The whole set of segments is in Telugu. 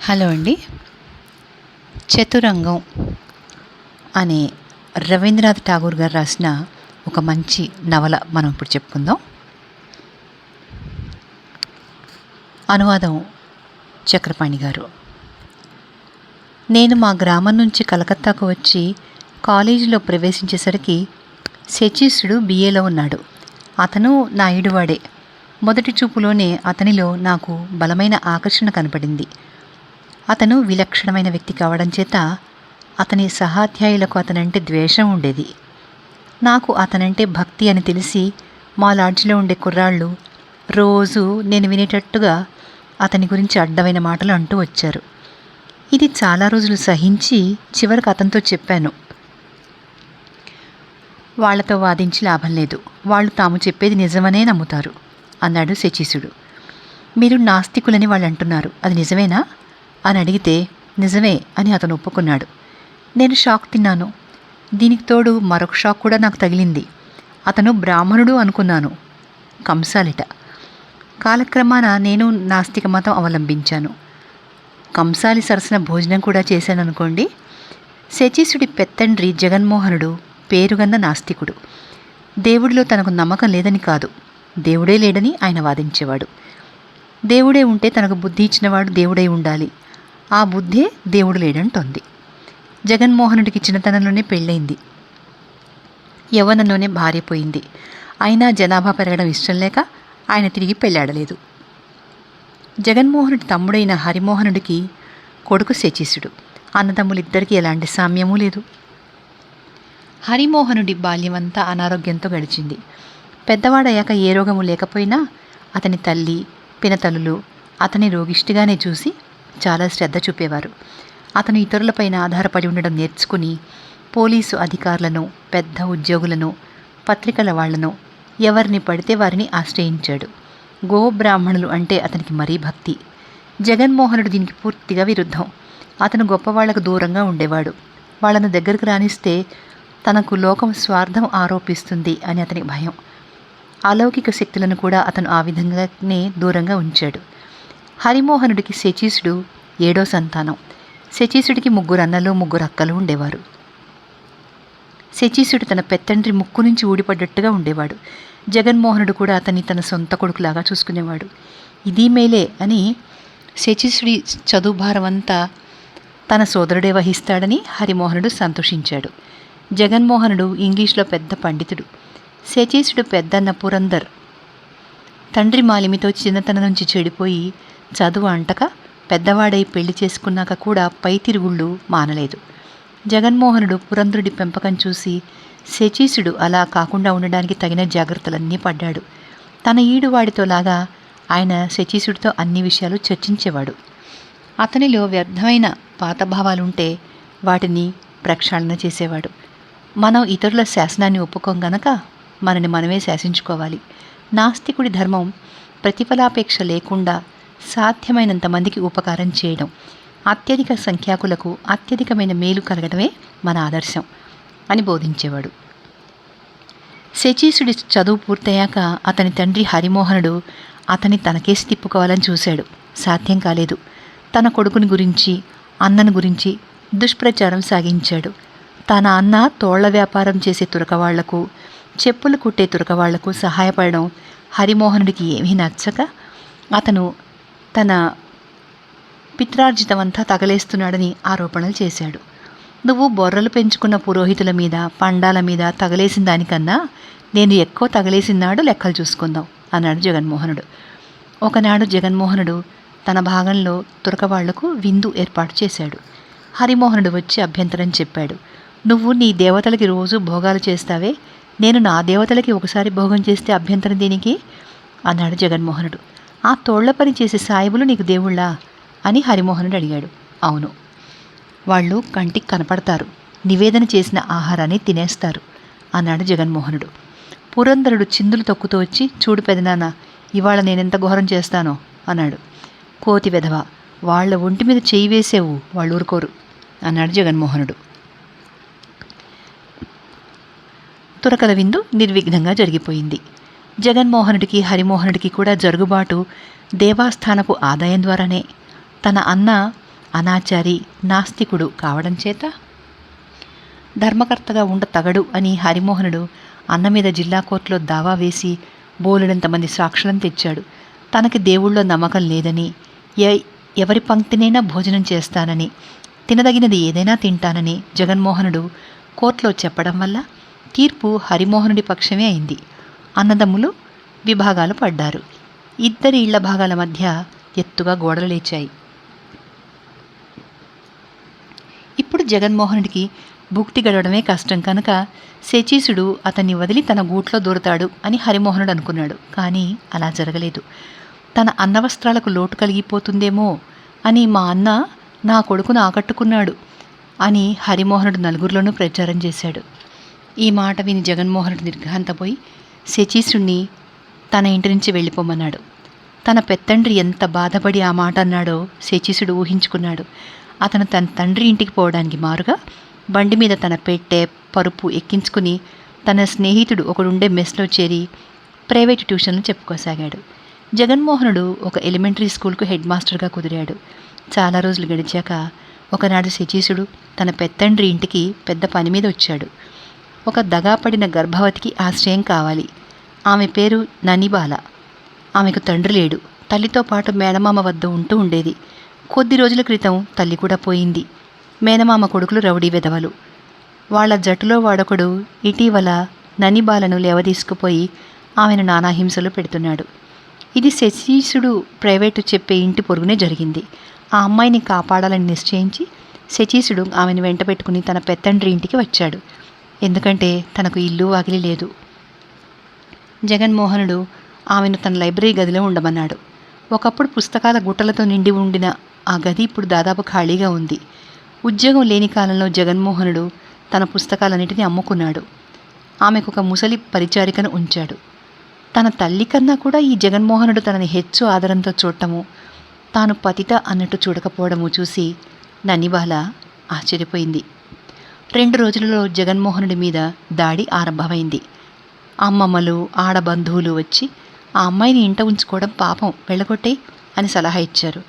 హలో అండి. 'చతురంగం' అనే రవీంద్రనాథ్ ఠాగూర్ గారు రాసిన ఒక మంచి నవల మనం ఇప్పుడు చెప్పుకుందాం. అనువాదం చక్రపాణి గారు. నేను మా గ్రామం నుంచి కలకత్తాకు వచ్చి కాలేజీలో ప్రవేశించేసరికి శచీశుడు బిఏలో ఉన్నాడు. అతను నా ఈడువాడే. మొదటి చూపులోనే అతనిలో నాకు బలమైన ఆకర్షణ కనపడింది. అతను విలక్షణమైన వ్యక్తి కావడం చేత అతని సహాధ్యాయులకు అతనంటే ద్వేషం ఉండేది. నాకు అతనంటే భక్తి అని తెలిసి మా లాడ్జిలో ఉండే కుర్రాళ్ళు రోజు నేను వినేటట్టుగా అతని గురించి అడ్డమైన మాటలు అంటూ వచ్చారు. ఇది చాలా రోజులు సహించి చివరికి అతనితో చెప్పాను. వాళ్లతో వాదించి లాభం లేదు, వాళ్ళు తాము చెప్పేది నిజమనే నమ్ముతారు అన్నాడు శచీశుడు. మీరు నాస్తికులని వాళ్ళు అంటున్నారు, అది నిజమేనా అని అడిగితే నిజమే అని అతను ఒప్పుకున్నాడు. నేను షాక్ తిన్నాను. దీనికి తోడు మరొక షాక్ కూడా నాకు తగిలింది. అతను బ్రాహ్మణుడు అనుకున్నాను, కంసాలిట. కాలక్రమాన నేను నాస్తిక మతం అవలంబించాను. కంసాలి సరసన భోజనం కూడా చేశాననుకోండి. శచీశుడి పెత్తండ్రి జగన్మోహనుడు పేరుగన్న నాస్తికుడు. దేవుడిలో తనకు నమ్మకం లేదని కాదు, దేవుడే లేడని ఆయన వాదించేవాడు. దేవుడే ఉంటే తనకు బుద్ధి ఇచ్చినవాడు దేవుడై ఉండాలి, ఆ బుద్ధే దేవుడు లేడంటోంది. జగన్మోహనుడికి చిన్నతనంలోనే పెళ్ళయింది, యవ్వనంలోనే భార్య పోయింది. అయినా జనాభా పెరగడం ఇష్టం లేక ఆయన తిరిగి పెళ్ళాడలేదు. జగన్మోహనుడి తమ్ముడైన హరిమోహనుడికి కొడుకు శచీశుడు. అన్నదమ్ములిద్దరికీ ఎలాంటి సామ్యమూ లేదు. హరిమోహనుడి బాల్యమంతా అనారోగ్యంతో గడిచింది. పెద్దవాడయ్యాక ఏ రోగము లేకపోయినా అతని తల్లి పినతల్లులు అతని రోగిష్టిగానే చూసి చాలా శ్రద్ధ చూపేవారు. అతను ఇతరులపైన ఆధారపడి ఉండడం నేర్చుకుని పోలీసు అధికారులను, పెద్ద ఉద్యోగులను, పత్రికల వాళ్లను ఎవరిని పడితే వారిని ఆశ్రయించాడు. గోబ్రాహ్మణులు అంటే అతనికి మరీ భక్తి. జగన్మోహనుడు దీనికి పూర్తిగా విరుద్ధం. అతను గొప్పవాళ్లకు దూరంగా ఉండేవాడు. వాళ్లను దగ్గరకు రానిస్తే తనకు లోకం స్వార్థం ఆరోపిస్తుంది అని అతనికి భయం. అలౌకిక శక్తులను కూడా అతను ఆ విధంగానే దూరంగా ఉంచాడు. హరిమోహనుడికి శచీశుడు 7వ సంతానం. శచీశుడికి 3 అన్నలు 3 అక్కలు ఉండేవారు. శచీశుడు తన పెత్తండ్రి ముక్కు నుంచి ఊడిపడ్డట్టుగా ఉండేవాడు. జగన్మోహనుడు కూడా అతన్ని తన సొంత కొడుకులాగా చూసుకునేవాడు. ఇది మేలే అని శచీశుడి చదువు భారమంతా తన సోదరుడే వహిస్తాడని హరిమోహనుడు సంతోషించాడు. జగన్మోహనుడు ఇంగ్లీష్లో పెద్ద పండితుడు. శచీశుడు పెద్దన్న పురందర్ తండ్రి మాలిమితో చిన్నతనం నుంచి చెడిపోయి చదువు అంటక పెద్దవాడై పెళ్లి చేసుకున్నాక కూడా పై తిరుగుళ్ళు మానలేదు. జగన్మోహనుడు పురంధరుడి పెంపకం చూసి శచీశుడు అలా కాకుండా ఉండడానికి తగిన జాగ్రత్తలన్నీ పడ్డాడు. తన ఈడువాడితోలాగా ఆయన శచీశుడితో అన్ని విషయాలు చర్చించేవాడు. అతనిలో వ్యర్థమైన పాతభావాలుంటే వాటిని ప్రక్షాళన చేసేవాడు. మనం ఇతరుల శాసనాన్ని ఒప్పుకోం గనక మనని మనమే శాసించుకోవాలి. నాస్తికుడి ధర్మం ప్రతిఫలాపేక్ష లేకుండా సాధ్యమైనంత మందికి ఉపకారం చేయడం, అత్యధిక సంఖ్యాకులకు అత్యధికమైన మేలు కలగడమే మన ఆదర్శం అని బోధించేవాడు. శచీశుడి చదువు పూర్తయ్యాక అతని తండ్రి హరిమోహనుడు అతన్ని తనకేసి తిప్పుకోవాలని చూశాడు. సాధ్యం కాలేదు. తన కొడుకుని గురించి అన్నను గురించి దుష్ప్రచారం సాగించాడు. తన అన్న తోళ్ల వ్యాపారం చేసే తురకవాళ్లకు, చెప్పులు కుట్టే తురకవాళ్లకు సహాయపడడం హరిమోహనుడికి ఏమీ నచ్చక అతను తన పిత్రార్జితమంతా తగలేస్తున్నాడని ఆరోపణలు చేశాడు. నువ్వు బొర్రలు పెంచుకున్న పురోహితుల మీద, పండాల మీద తగలేసిన దానికన్నా నేను ఎక్కువ తగలేసినాడు లెక్కలు చూసుకుందాం అన్నాడు జగన్మోహనుడు. ఒకనాడు జగన్మోహనుడు తన భాగంలో తురకవాళ్లకు విందు ఏర్పాటు చేశాడు. హరిమోహనుడు వచ్చి అభ్యంతరం చెప్పాడు. నువ్వు నీ దేవతలకి రోజు భోగాలు చేస్తావే, నేను నా దేవతలకి ఒకసారి భోగం చేస్తే అభ్యంతరం దేనికి అన్నాడు జగన్మోహనుడు. ఆ తోళ్ల పని చేసే సాయిబులు నీకు దేవుళ్ళా అని హరిమోహనుడు అడిగాడు. అవును, వాళ్ళు కంటికి కనపడతారు, నివేదన చేసిన ఆహారాన్ని తినేస్తారు అన్నాడు జగన్మోహనుడు. పురంధరుడు చిందులు తొక్కుతూ వచ్చి, చూడు పెదనాన్న, ఇవాళ నేనెంత ఘోరం చేస్తానో అన్నాడు. కోతి వెధవ, వాళ్ల ఒంటి మీద చేయి వేసేవు, వాళ్ళు ఊరుకోరు అన్నాడు జగన్మోహనుడు. తురకల విందు నిర్విఘ్నంగా జరిగిపోయింది. జగన్మోహనుడికి హరిమోహనుడికి కూడా జరుగుబాటు దేవాస్థానపు ఆదాయం ద్వారానే. తన అన్న అనాచారి, నాస్తికుడు కావడం చేత ధర్మకర్తగా తగడు అని హరిమోహనుడు అన్న మీద జిల్లా కోర్టులో దావా వేసి బోలెడంతమంది సాక్షులను తెచ్చాడు. తనకి దేవుళ్ళో నమ్మకం లేదని, ఎవరి పంక్తినైనా భోజనం చేస్తానని, తినదగినది ఏదైనా తింటానని జగన్మోహనుడు కోర్టులో చెప్పడం వల్ల తీర్పు హరిమోహనుడి పక్షమే అయింది. అన్నదమ్ములు విభాగాలు పడ్డారు. ఇద్దరి ఇళ్ల భాగాల మధ్య ఎత్తుగా గోడలు లేచాయి. ఇప్పుడు జగన్మోహనుడికి భుక్తి గడవడమే కష్టం కనుక శచీసుడు అతన్ని వదిలి తన గూట్లో దూరతాడు అని హరిమోహనుడు అనుకున్నాడు. కానీ అలా జరగలేదు. తన అన్నవస్త్రాలకు లోటు కలిగిపోతుందేమో అని మా అన్న నా కొడుకును ఆకట్టుకున్నాడు అని హరిమోహనుడు నలుగురిలోనూ ప్రచారం చేశాడు. ఈ మాట విని జగన్మోహనుడు నిర్ఘాంతపోయి శచీసుడిని తన ఇంటి నుంచి వెళ్ళిపోమన్నాడు. తన పెత్తండ్రి ఎంత బాధపడి ఆ మాట అన్నాడో శచీసుడు ఊహించుకున్నాడు. అతను తన తండ్రి ఇంటికి పోవడానికి మారుగా బండి మీద తన పెట్టె, పరుపు ఎక్కించుకుని తన స్నేహితుడు ఒకడుండే మెస్లో చేరి ప్రైవేటు ట్యూషన్లు చెప్పుకోసాగాడు. జగన్మోహనుడు ఒక ఎలిమెంటరీ స్కూల్కు హెడ్ మాస్టర్గా కుదిరాడు. చాలా రోజులు గడిచాక ఒకనాడు శచీసుడు తన పెత్తండ్రి ఇంటికి పెద్ద పని మీద వచ్చాడు. ఒక దగాపడిన గర్భవతికి ఆశ్రయం కావాలి. ఆమె పేరు ననిబాల. ఆమెకు తండ్రి లేడు. తల్లితో పాటు మేనమామ వద్ద ఉంటూ ఉండేది. కొద్ది రోజుల క్రితం తల్లి కూడా పోయింది. మేనమామ కొడుకులు రౌడీ వెధవలు. వాళ్ల జట్టులో వాడొకడు ఇటీవల ననిబాలను లేవదీసుకుపోయి ఆమెను నానాహింసలు పెడుతున్నాడు. ఇది శచీసుడు ప్రైవేటు చెప్పే ఇంటి పొరుగునే జరిగింది. ఆ అమ్మాయిని కాపాడాలని నిశ్చయించి శచీసుడు ఆమెను వెంట పెట్టుకుని తన పెత్తండ్రి ఇంటికి వచ్చాడు. ఎందుకంటే తనకు ఇల్లు వాకిలి లేదు. జగన్మోహనుడు ఆమెను తన లైబ్రరీ గదిలో ఉండమన్నాడు. ఒకప్పుడు పుస్తకాల గుట్టలతో నిండి ఉండిన ఆ గది ఇప్పుడు దాదాపు ఖాళీగా ఉంది. ఉద్యోగం లేని కాలంలో జగన్మోహనుడు తన పుస్తకాలన్నిటినీ అమ్ముకున్నాడు. ఆమెకు ఒక ముసలి పరిచారికను ఉంచాడు. తన తల్లి కన్నా కూడా ఈ జగన్మోహనుడు తనని హెచ్చు ఆదరంతో చూడటము, తాను పతిత అన్నట్టు చూడకపోవడము చూసి ననిబాల ఆశ్చర్యపోయింది. 2 రోజులలో జగన్మోహనుడి మీద దాడి ఆరంభమైంది. అమ్మమ్మలు, ఆడబంధువులు వచ్చి ఆ అమ్మాయిని ఇంట ఉంచుకోవడం పాపం, వెళ్ళగొట్టే అని సలహా ఇచ్చారు.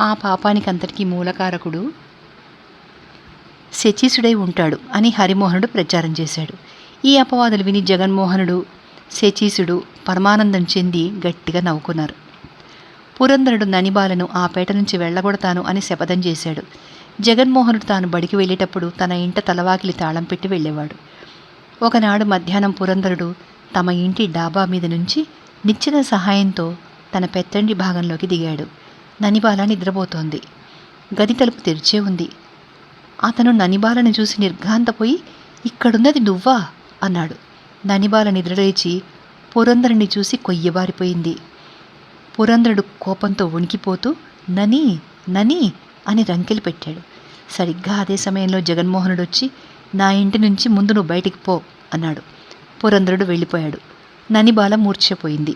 ఆ పాపానికంతటికీ మూలకారకుడు శచీసుడై ఉంటాడు అని హరిమోహనుడు ప్రచారం చేశాడు. ఈ అపవాదులు విని జగన్మోహనుడు, శచీసుడు పరమానందం చెంది గట్టిగా నవ్వుకున్నారు. పురంధరుడు ననిబాలను ఆ పేట నుంచి వెళ్ళగొడతాను అని శపథం చేశాడు. జగన్మోహనుడు తాను బడికి వెళ్ళేటప్పుడు తన ఇంట తలవాకిలి తాళం పెట్టి వెళ్ళేవాడు. ఒకనాడు మధ్యాహ్నం పురంధరుడు తమ ఇంటి డాబా మీద నుంచి నిచ్చెన సహాయంతో తన పెత్తండి భాగంలోకి దిగాడు. ననిబాల నిద్రపోతోంది. గది తలుపు తెరిచే ఉంది. అతను ననిబాలను చూసి నిర్ఘాంతపోయి, ఇక్కడున్నది నువ్వా అన్నాడు. ననిబాల నిద్రలేచి పురంధరుని చూసి కొయ్యబారిపోయింది. పురంధరుడు కోపంతో వణికిపోతూ నని నని అని రంకెలు పెట్టాడు. సరిగ్గా అదే సమయంలో జగన్మోహనుడు వచ్చి, నా ఇంటి నుంచి ముందు నువ్వు బయటికి పో అన్నాడు. పురంధరుడు వెళ్ళిపోయాడు. ననిబాల మూర్ఛపోయింది.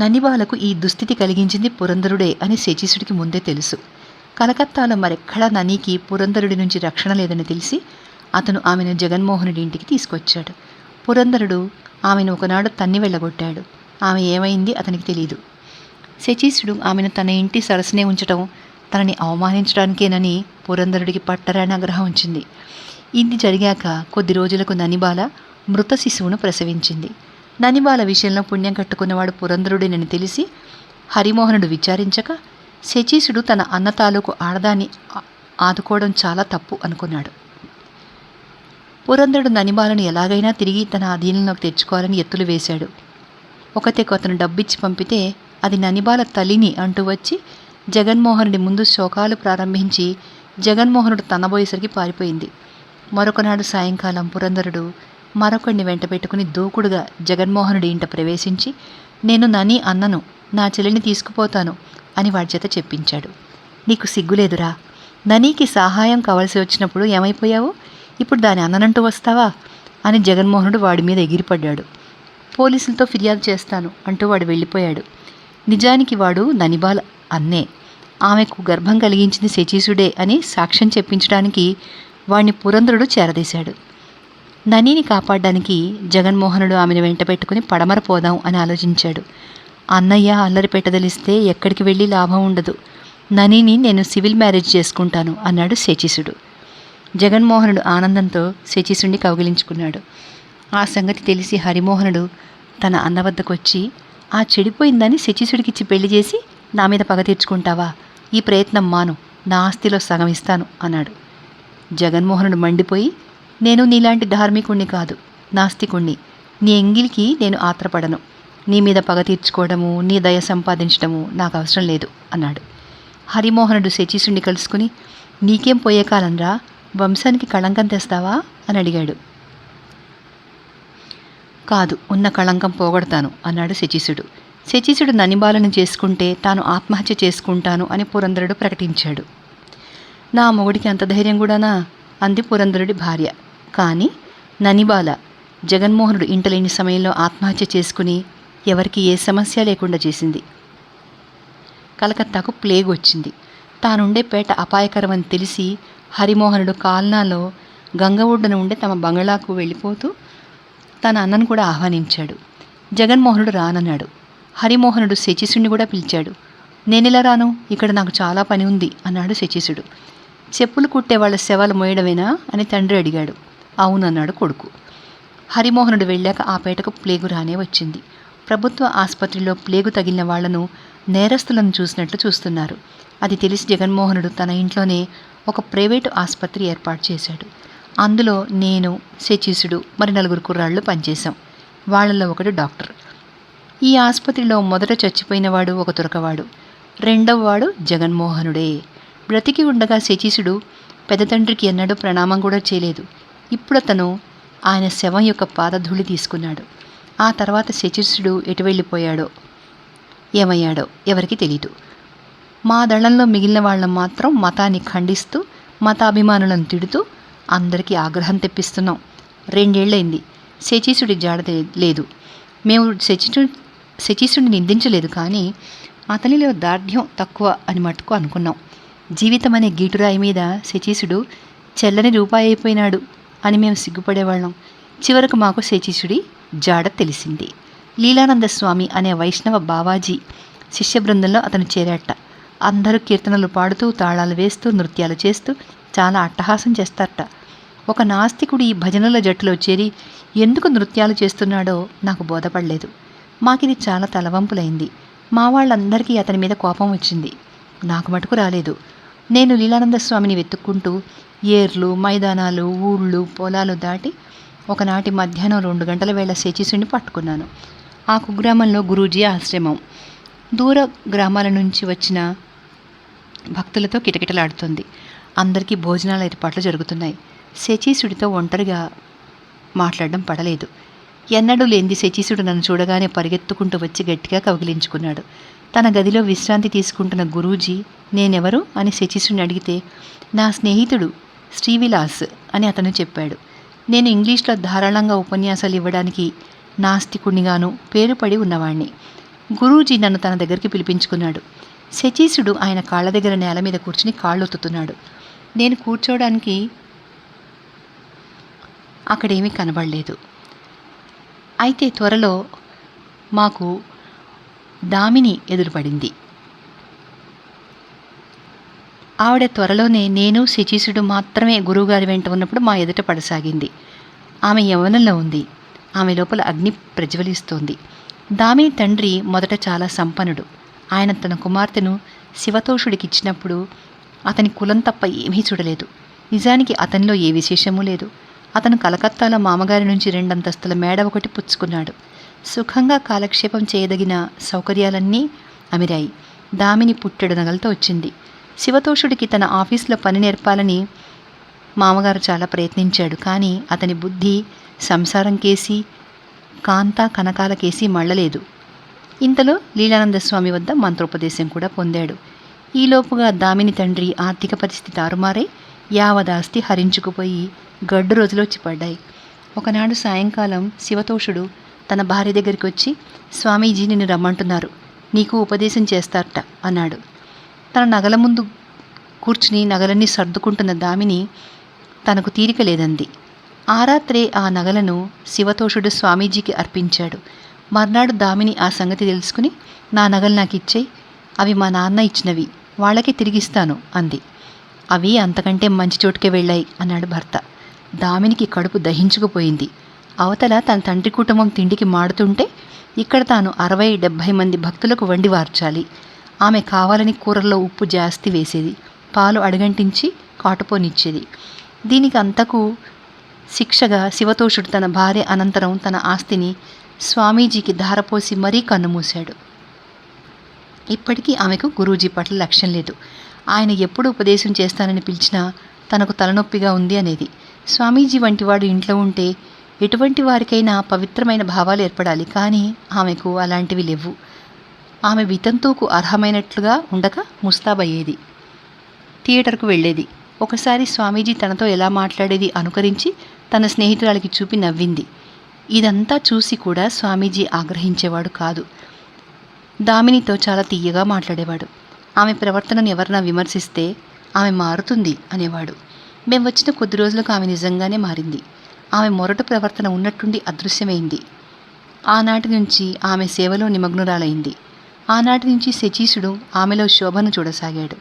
ననిబాలకు ఈ దుస్థితి కలిగించింది పురంధరుడే అని శచీసుడికి ముందే తెలుసు. కలకత్తాలో మరెక్కడా ననికి పురంధరుడి నుంచి రక్షణ లేదని తెలిసి అతను ఆమెను జగన్మోహనుడి ఇంటికి తీసుకొచ్చాడు. పురంధరుడు ఆమెను ఒకనాడు తన్ని వెళ్ళగొట్టాడు. ఆమె ఏమైంది అతనికి తెలియదు. శచీసుడు ఆమెను తన ఇంటి సరసనే ఉంచటం తనని అవమానించడానికేనని పురంధరుడికి పట్టరాని ఆగ్రహం వచ్చింది. ఇది జరిగాక కొద్ది రోజులకు ననిబాల మృత శిశువును ప్రసవించింది. ననిబాల విషయంలో పుణ్యం కట్టుకున్నవాడు పురంధరుడేనని తెలిసి హరిమోహనుడు విచారించక శచీసుడు తన అన్న తాలూకు ఆడదాన్ని ఆదుకోవడం చాలా తప్పు అనుకున్నాడు. పురంధరుడు ననిబాలను ఎలాగైనా తిరిగి తన అధీనంలోకి తెచ్చుకోవాలని ఎత్తులు వేశాడు. ఒకతెకు అతను డబ్బిచ్చి పంపితే అది ననిబాల తల్లిని అంటూ వచ్చి జగన్మోహనుడి ముందు శోకాలు ప్రారంభించి జగన్మోహనుడు తనబోయేసరికి పారిపోయింది. మరొకనాడు సాయంకాలం పురంధరుడు మరొకడిని వెంట పెట్టుకుని దూకుడుగా జగన్మోహనుడి ఇంట ప్రవేశించి, నేను నని అన్నను, నా చెల్లిని తీసుకుపోతాను అని వాడి చేత చెప్పించాడు. నీకు సిగ్గులేదురా? ననీకి సహాయం కావలసి వచ్చినప్పుడు ఏమైపోయావు? ఇప్పుడు దాని అన్ననంటూ వస్తావా అని జగన్మోహనుడు వాడి మీద ఎగిరిపడ్డాడు. పోలీసులతో ఫిర్యాదు చేస్తాను అంటూ వాడు వెళ్ళిపోయాడు. నిజానికి వాడు ననిబాల అన్నే. ఆమెకు గర్భం కలిగించింది శచీసుడే అని సాక్ష్యం చెప్పించడానికి వాడిని పురంధరుడు చేరదీశాడు. ననీని కాపాడడానికి జగన్మోహనుడు ఆమెను వెంట పెట్టుకుని పడమర పోదాం అని ఆలోచించాడు. అన్నయ్య అల్లరి పెట్టదలిస్తే ఎక్కడికి వెళ్ళి లాభం ఉండదు. ననిని నేను సివిల్ మ్యారేజ్ చేసుకుంటాను అన్నాడు శచీసుడు. జగన్మోహనుడు ఆనందంతో శచీసుడిని కౌగిలించుకున్నాడు. ఆ సంగతి తెలిసి హరిమోహనుడు తన అన్న వద్దకొచ్చి, ఆ చెడిపోయిందని శచీసుడికిచ్చి పెళ్లి చేసి నా మీద పగ తీర్చుకుంటావా? ఈ ప్రయత్నం మాను, నా ఆస్తిలో సగం ఇస్తాను అన్నాడు. జగన్మోహనుడు మండిపోయి, నేను నీలాంటి ధార్మికుణ్ణి కాదు, నాస్తికుణ్ణి. నీ ఎంగిలికి నేను ఆత్రపడను. నీ మీద పగ తీర్చుకోవడము, నీ దయ సంపాదించడము నాకు అవసరం లేదు అన్నాడు. హరిమోహనుడు శచీసుడిని కలుసుకుని, నీకేం పోయే కాలంరా, వంశానికి కళంకం తెస్తావా అని అడిగాడు. కాదు, ఉన్న కళంకం పోగొడతాను అన్నాడు శచీసుడు. శచీసుడు ననిబాలను చేసుకుంటే తాను ఆత్మహత్య చేసుకుంటాను అని పురంధరుడు ప్రకటించాడు. నా మొగుడికి అంత ధైర్యం కూడానా అంది పురంధరుడి భార్య. కానీ ననిబాల జగన్మోహనుడు ఇంటలేని సమయంలో ఆత్మహత్య చేసుకుని ఎవరికి ఏ సమస్య లేకుండా చేసింది. కలకత్తాకు ప్లేగ్ వచ్చింది. తానుండే పేట అపాయకరమని తెలిసి హరిమోహనుడు కాల్నాలో గంగ ఒడ్డున ఉండే తమ బంగళాకు వెళ్ళిపోతూ తన అన్నను కూడా ఆహ్వానించాడు. జగన్మోహనుడు రానన్నాడు. హరిమోహనుడు శచీసుడిని కూడా పిలిచాడు. నేనెలా రాను, ఇక్కడ నాకు చాలా పని ఉంది అన్నాడు శచీసుడు. చెప్పులు కుట్టే వాళ్ళ శవాలు మోయడమేనా అని తండ్రి అడిగాడు. అవునన్నాడు కొడుకు. హరిమోహనుడు వెళ్ళాక ఆ పేటకు ప్లేగు రానే వచ్చింది. ప్రభుత్వ ఆసుపత్రిలో ప్లేగు తగిలిన వాళ్లను నేరస్తులను చూసినట్లు చూస్తున్నారు. అది తెలిసి జగన్మోహనుడు తన ఇంట్లోనే ఒక ప్రైవేటు ఆసుపత్రి ఏర్పాటు చేశాడు. అందులో నేను, శచీసుడు, మరి 4 కుర్రాళ్ళు పనిచేశాం. వాళ్లలో ఒకడు డాక్టర్. ఈ ఆసుపత్రిలో మొదట చచ్చిపోయినవాడు ఒక తురకవాడు, రెండవవాడు జగన్మోహనుడే. బ్రతికి ఉండగా శచీసుడు పెద్ద తండ్రికి ఎన్నడూ ప్రణామం కూడా చేయలేదు. ఇప్పుడతను ఆయన శవం యొక్క పాదధూళి తీసుకున్నాడు. ఆ తర్వాత శచీసుడు ఎటు వెళ్ళిపోయాడో ఏమయ్యాడో ఎవరికి తెలీదు. మా దళంలో మిగిలిన వాళ్ళం మాత్రం మతాన్ని ఖండిస్తూ, మతాభిమానులను తిడుతూ అందరికీ ఆగ్రహం తెప్పిస్తున్నాం. 2 ఏళ్లైంది. శచీసుడి జాడ లేదు. మేము శచీసుడిని నిందించలేదు, కానీ అతనిలో దార్ఢ్యం తక్కువ అని మటుకు అనుకున్నాం. జీవితం అనే గీటురాయి మీద శచీసుడు చెల్లని రూపాయి అయిపోయినాడు అని మేము సిగ్గుపడేవాళ్ళం. చివరకు మాకు శచీసుడి జాడ తెలిసింది. లీలానంద స్వామి అనే వైష్ణవ బావాజీ శిష్య బృందంలో అతను చేరాట. అందరూ కీర్తనలు పాడుతూ, తాళాలు వేస్తూ, నృత్యాలు చేస్తూ చాలా అట్టహాసం చేస్తారట. ఒక నాస్తికుడు ఈ భజనల జట్టులో చేరి ఎందుకు నృత్యాలు చేస్తున్నాడో నాకు బోధపడలేదు. మాకిది చాలా తలవంపులైంది. మా వాళ్ళందరికీ అతని మీద కోపం వచ్చింది. నాకు మటుకు రాలేదు. నేను లీలానంద స్వామిని వెతుక్కుంటూ ఏర్లు, మైదానాలు, ఊళ్ళు, పొలాలు దాటి ఒకనాటి మధ్యాహ్నం 2 గంటల వేళ శచీసుడిని పట్టుకున్నాను. ఆ కుగ్రామంలో గురూజీ ఆశ్రమం. దూర గ్రామాల నుంచి వచ్చిన భక్తులతో కిటకిటలాడుతుంది. అందరికీ భోజనాల ఏర్పాట్లు జరుగుతున్నాయి. శచీసుడితో ఒంటరిగా మాట్లాడడం పడలేదు. ఎన్నడూ లేనిది శచీసుడు నన్ను చూడగానే పరిగెత్తుకుంటూ వచ్చి గట్టిగా కౌగిలించుకున్నాడు. తన గదిలో విశ్రాంతి తీసుకుంటున్న గురూజీ నేనెవరు అని శచీసుడిని అడిగితే, నా స్నేహితుడు శ్రీవిలాస్ అని అతను చెప్పాడు. నేను ఇంగ్లీష్లో ధారాళంగా ఉపన్యాసాలు ఇవ్వడానికి నాస్తికునిగాను పేరు పడి ఉన్నవాణ్ణి. గురూజీ నన్ను తన దగ్గరికి పిలిపించుకున్నాడు. శచీసుడు ఆయన కాళ్ళ దగ్గర నేల మీద కూర్చుని కాళ్ళొత్తుతున్నాడు. నేను కూర్చోవడానికి అక్కడేమీ కనబడలేదు. అయితే త్వరలో మాకు దామిని ఎదురుపడింది. ఆవిడ త్వరలోనే నేను, శచీసుడు మాత్రమే గురువుగారి వెంట ఉన్నప్పుడు మా ఎదుట పడసాగింది. ఆమె యవ్వనంలో ఉంది. ఆమె లోపల అగ్ని ప్రజ్వలిస్తోంది. దామిని తండ్రి మొదట చాలా సంపన్నుడు. ఆయన తన కుమార్తెను శివతోషుడికిచ్చినప్పుడు అతని కులం తప్ప ఏమీ చూడలేదు. నిజానికి అతనిలో ఏ విశేషమూ లేదు. అతను కలకత్తాలో మామగారి నుంచి 2 అంతస్తుల మేడ ఒకటి పుచ్చుకున్నాడు. సుఖంగా కాలక్షేపం చేయదగిన సౌకర్యాలన్నీ అమిరాయి. దామిని పుట్టెడు నగలతో వచ్చింది. శివతోషుడికి తన ఆఫీసులో పని నేర్పాలని మామగారు చాలా ప్రయత్నించాడు. కానీ అతని బుద్ధి సంసారం కేసి, కాంతా కనకాల కేసి మళ్ళలేదు. ఇంతలో లీలానంద స్వామి వద్ద మంత్రోపదేశం కూడా పొందాడు. ఈలోపుగా దామిని తండ్రి ఆర్థిక పరిస్థితి తారుమారై యావదాస్తి హరించుకుపోయి గడ్డు రోజులు వచ్చి పడ్డాయి. ఒకనాడు సాయంకాలం శివతోషుడు తన భార్య దగ్గరికి వచ్చి, స్వామీజీ నిన్ను రమ్మంటున్నారు, నీకు ఉపదేశం చేస్తారట అన్నాడు. తన నగల ముందు కూర్చుని నగలన్నీ సర్దుకుంటున్న దామిని తనకు తీరిక లేదంది. ఆ రాత్రే ఆ నగలను శివతోషుడు స్వామీజీకి అర్పించాడు. మర్నాడు దామిని ఆ సంగతి తెలుసుకుని, నా నగలు నాకు ఇచ్చేయి, అవి మా నాన్న ఇచ్చినవి, వాళ్ళకే తిరిగిస్తాను అంది. అవి అంతకంటే మంచి చోటుకే వెళ్ళాయి అన్నాడు భర్త. దామినికి కడుపు దహించుకుపోయింది. అవతల తన తండ్రి కుటుంబం తిండికి మాడుతుంటే ఇక్కడ తాను 60-70 మంది భక్తులకు వండి వార్చాలి. ఆమె కావాలని కూరల్లో ఉప్పు జాస్తి వేసేది, పాలు అడగంటించి కాటుపోనిచ్చేది. దీనికి అంతకు శిక్షగా శివతోషుడు తన భార్య అనంతరం తన ఆస్తిని స్వామీజీకి ధారపోసి మరీ కన్నుమూశాడు. ఇప్పటికీ ఆమెకు గురూజీ పట్ల లక్ష్యం లేదు. ఆయన ఎప్పుడు ఉపదేశం చేస్తానని పిలిచినా తనకు తలనొప్పిగా ఉంది అనేది. స్వామీజీ వంటివాడు ఇంట్లో ఉంటే ఎటువంటి వారికైనా పవిత్రమైన భావాలు ఏర్పడాలి, కానీ ఆమెకు అలాంటివి లేవు. ఆమె వితంతువుకు అర్హమైనట్లుగా ఉండక ముస్తాబయ్యేది. థియేటర్కు వెళ్ళేది. ఒకసారి స్వామీజీ తనతో ఎలా మాట్లాడేది అనుకరించి తన స్నేహితురాలికి చూపి నవ్వింది. ఇదంతా చూసి కూడా స్వామీజీ ఆగ్రహించేవాడు కాదు. దామినితో చాలా తీయగా మాట్లాడేవాడు. ఆమె ప్రవర్తనను ఎవరన్నా విమర్శిస్తే ఆమె మారుతుంది అనేవాడు. మేము వచ్చిన కొద్ది రోజులకు ఆమె నిజంగానే మారింది. ఆమె మొరటు ప్రవర్తన ఉన్నట్టుండి అదృశ్యమైంది. ఆనాటి నుంచి ఆమె సేవలో నిమగ్నురాలైంది. ఆనాటి నుంచి శచీశుడు ఆమెలో శోభను చూడసాగాడు.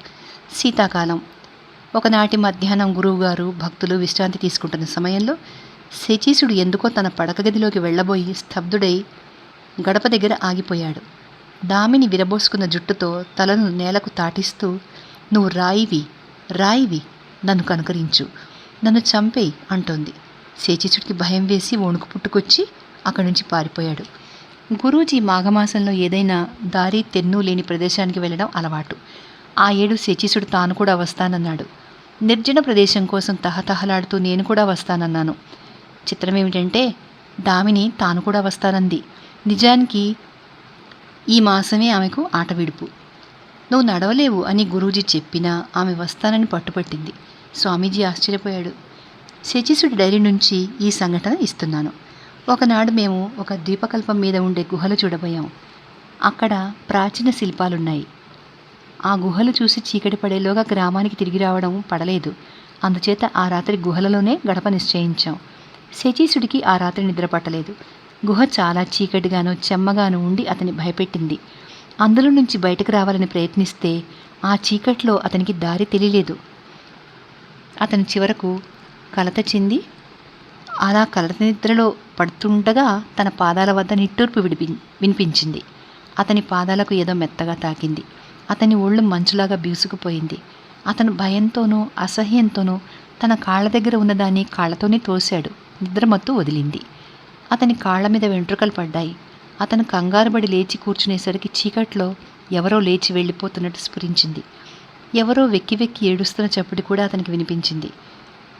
శీతాకాలం. ఒకనాటి మధ్యాహ్నం గురువుగారు భక్తులు విశ్రాంతి తీసుకుంటున్న సమయంలో శచీశుడు ఎందుకో తన పడక గదిలోకి వెళ్ళబోయి స్తబ్దుడై గడప దగ్గర ఆగిపోయాడు. దామిని విరబోసుకున్న జుట్టుతో తలను నేలకు తాటిస్తూ, నువ్వు రాయివి, నన్ను కనుకరించు, నన్ను చంపేయి అంటోంది. శచీశుడికి భయం వేసి వణుకు పుట్టుకొచ్చి అక్కడి నుంచి పారిపోయాడు. గురూజీ మాఘమాసంలో ఏదైనా దారి తెన్ను లేని ప్రదేశానికి వెళ్ళడం అలవాటు. ఆ ఏడు శచీశుడు తాను కూడా వస్తానన్నాడు. నిర్జన ప్రదేశం కోసం తహతహలాడుతూ నేను కూడా వస్తానన్నాను. చిత్రమేమిటంటే దామిని తాను కూడా వస్తానంది. నిజానికి ఈ మాసమే ఆమెకు ఆట విడుపు. నువ్వు నడవలేవు అని గురూజీ చెప్పినా ఆమె వస్తానని పట్టుపట్టింది. స్వామీజీ ఆశ్చర్యపోయాడు. శచీశుడి డైరీ నుంచి ఈ సంఘటన ఇస్తున్నాను. ఒకనాడు మేము ఒక ద్వీపకల్పం మీద ఉండే గుహలు చూడబోయాం. అక్కడ ప్రాచీన శిల్పాలున్నాయి. ఆ గుహలు చూసి చీకటి పడేలోగా గ్రామానికి తిరిగి రావడం పడలేదు. అందుచేత ఆ రాత్రి గుహలలోనే గడప నిశ్చయించాం. శచీశుడికి ఆ రాత్రి నిద్ర పట్టలేదు. గుహ చాలా చీకటిగాను చెమ్మగాను ఉండి అతన్ని భయపెట్టింది. అందులో నుంచి బయటకు రావాలని ప్రయత్నిస్తే ఆ చీకట్లో అతనికి దారి తెలియలేదు. అతని చివరకు కలత చెంది అలా కలత నిద్రలో పడుతుండగా తన పాదాల వద్ద నిట్టూర్పు వినిపించింది. అతని పాదాలకు ఏదో మెత్తగా తాకింది. అతని ఒళ్ళు మంచులాగా బీసుకుపోయింది. అతను భయంతోనూ అసహ్యంతోనూ తన కాళ్ళ దగ్గర ఉన్నదాన్ని కాళ్ళతోనే తోశాడు. నిద్రమత్తు వదిలింది. అతని కాళ్ల మీద వెంట్రుకలు పడ్డాయి. అతను కంగారుబడి లేచి కూర్చునేసరికి చీకట్లో ఎవరో లేచి వెళ్ళిపోతున్నట్టు స్ఫురించింది. ఎవరో వెక్కి వెక్కి ఏడుస్తున్న చప్పుడు కూడా అతనికి వినిపించింది.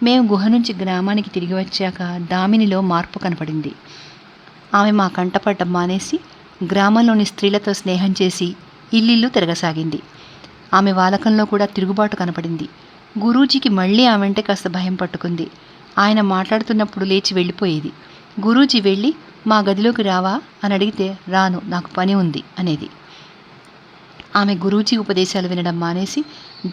మేము గుహ నుంచి గ్రామానికి తిరిగి వచ్చాక దామినిలో మార్పు కనపడింది. ఆమె మా కంటపడ్డం మానేసి గ్రామంలోని స్త్రీలతో స్నేహం చేసి ఇల్లిల్లు తిరగసాగింది. ఆమె వాలకంలో కూడా తిరుగుబాటు కనపడింది. గురూజీకి మళ్ళీ ఆమెంటే కాస్త భయం పట్టుకుంది. ఆయన మాట్లాడుతున్నప్పుడు లేచి వెళ్ళిపోయేది. గురూజీ వెళ్ళి మా గదిలోకి రావా అని అడిగితే రాను, నాకు పని ఉంది అనేది. ఆమె గురూజీ ఉపదేశాలు వినడం మానేసి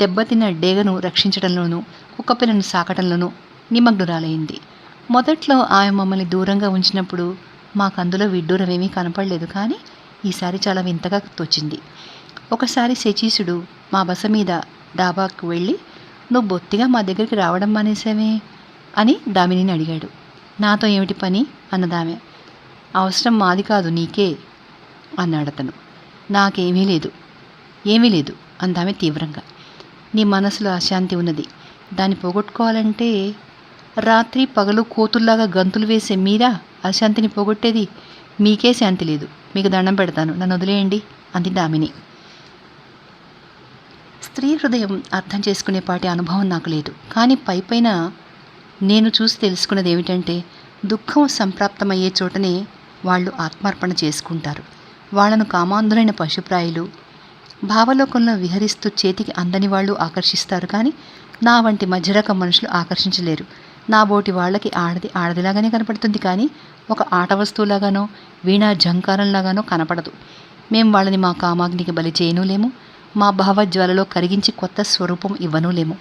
దెబ్బతిన్న డేగను రక్షించడంలోనూ కుక్కపిల్లను సాకటంలోనూ నిమగ్నురాలైంది. మొదట్లో ఆమె మమ్మల్ని దూరంగా ఉంచినప్పుడు మాకందులో విడ్డూరమేమీ కనపడలేదు, కానీ ఈసారి చాలా వింతగా తోచింది. ఒకసారి శచీశుడు మా బస మీద డాబాకు వెళ్ళి, నువ్వు బొత్తిగా మా దగ్గరికి రావడం మానేసావే అని దామినిని అడిగాడు. నాతో ఏమిటి పని అన్నదామె. అవసరం మాది కాదు, నీకే అన్నాడతను. నాకేమీ లేదు, ఏమీ లేదు అందామె తీవ్రంగా. నీ మనసులో అశాంతి ఉన్నది, దాన్ని పోగొట్టుకోవాలంటే రాత్రి పగలు కోతుల్లాగా గంతులు వేసే మీరా అశాంతిని పోగొట్టేది? మీకే శాంతి లేదు, మీకు దండం పెడతాను, నన్ను వదిలేయండి అంది దామిని. స్త్రీ హృదయం అర్థం చేసుకునేపాటి అనుభవం నాకు లేదు, కానీ పైపైన నేను చూసి తెలుసుకున్నది ఏమిటంటే దుఃఖం సంప్రాప్తమయ్యే చోటనే వాళ్ళు ఆత్మార్పణ చేసుకుంటారు. వాళ్లను కామాంధులైన పశుప్రాయులు భావలోకంలో విహరిస్తూ చేతికి అందని వాళ్ళు ఆకర్షిస్తారు, కానీ నా వంటి మధ్యరకం మనుషులు ఆకర్షించలేరు. నా బోటి వాళ్ళకి ఆడదిలాగానే కనపడుతుంది, కానీ ఒక ఆట వస్తువులాగానో వీణా జంకారంలాగానో కనపడదు. మేం వాళ్ళని మా కామాగ్నికి బలి చేయనూలేము, మా భావజ్వాలలో కరిగించి కొత్త స్వరూపం ఇవ్వనూలేము.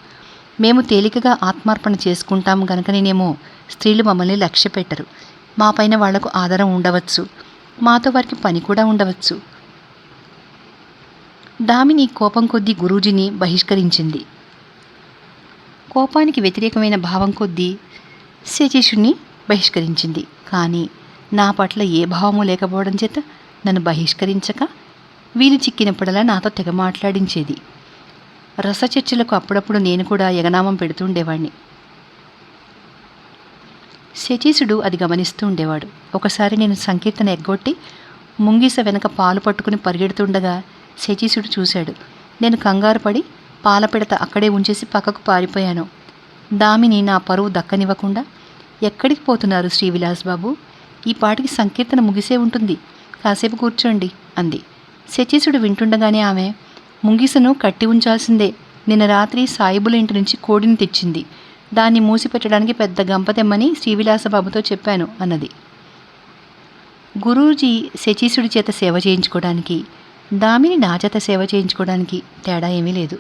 మేము తేలికగా ఆత్మార్పణ చేసుకుంటాం గనుకనేమో స్త్రీలు మమ్మల్ని లక్ష్య పెట్టరు. మా పైన వాళ్లకు ఆధారం ఉండవచ్చు, మాతో వారికి పని కూడా ఉండవచ్చు. దామిని కోపం కొద్దీ గురూజీని బహిష్కరించింది. కోపానికి వ్యతిరేకమైన భావం కొద్దీ శచీషుడిని బహిష్కరించింది. కానీ నా పట్ల ఏ భావము లేకపోవడం చేత నన్ను బహిష్కరించక వీలు చిక్కినప్పుడలా నాతో తెగ మాట్లాడించేది. రసచర్చలకు అప్పుడప్పుడు నేను కూడా ఎగనామం పెడుతుండేవాణ్ణి. శచీసుడు అది గమనిస్తూ ఉండేవాడు. ఒకసారి నేను సంకీర్తన ఎగ్గొట్టి ముంగిస వెనక పాలు పట్టుకుని పరిగెడుతుండగా శచీసుడు చూశాడు. నేను కంగారు పడి పాలపిడత అక్కడే ఉంచేసి పక్కకు పారిపోయాను. దామిని నా పరువు దక్కనివ్వకుండా, ఎక్కడికి పోతున్నారు శ్రీవిలాస్ బాబు, ఈ పాటికి సంకీర్తన ముగిసే ఉంటుంది, కాసేపు కూర్చోండి అంది. శచీసుడు వింటుండగానే ఆమె, ముంగిసను కట్టి ఉంచాల్సిందే, నిన్న రాత్రి సాయిబుల ఇంటి నుంచి కోడిని తెచ్చింది, దాన్ని మూసిపెట్టడానికి పెద్ద గంప తెమ్మని శ్రీవిలాసబాబుతో చెప్పాను అన్నది. గురూజీ శచీసుడి చేత సేవ చేయించుకోవడానికి, దామిని నా చేత సేవ చేయించుకోవడానికి తేడా ఏమీ లేదు.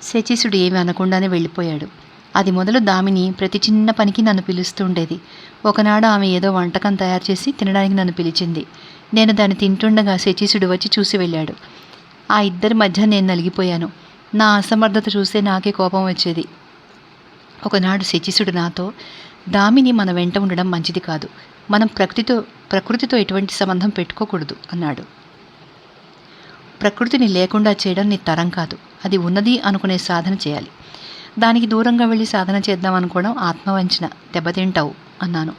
శచీసుడు ఏమీ అనకుండానే వెళ్ళిపోయాడు. అది మొదలు దామిని ప్రతి చిన్న పనికి నన్ను పిలుస్తూ ఉండేది. ఒకనాడు ఆమె ఏదో వంటకం తయారు చేసి తినడానికి నన్ను పిలిచింది. నేను దాన్ని తింటుండగా శచీసుడు వచ్చి చూసి వెళ్ళాడు. ఆ ఇద్దరి మధ్య నేను నలిగిపోయాను. నా అసమర్థత చూస్తే నాకే కోపం వచ్చేది. ఒకనాడు శచీసుడు నాతో, దామిని మన వెంట ఉండడం మంచిది కాదు, మనం ప్రకృతితో ఎటువంటి సంబంధం పెట్టుకోకూడదు అన్నాడు. ప్రకృతిని లేకుండా చేయడం నీ తరం కాదు, అది ఉన్నది అనుకునే సాధన చేయాలి. దానికి దూరంగా వెళ్ళి సాధన చేద్దాం అనుకోవడం ఆత్మవంచన, దెబ్బతింటావు అన్నాను.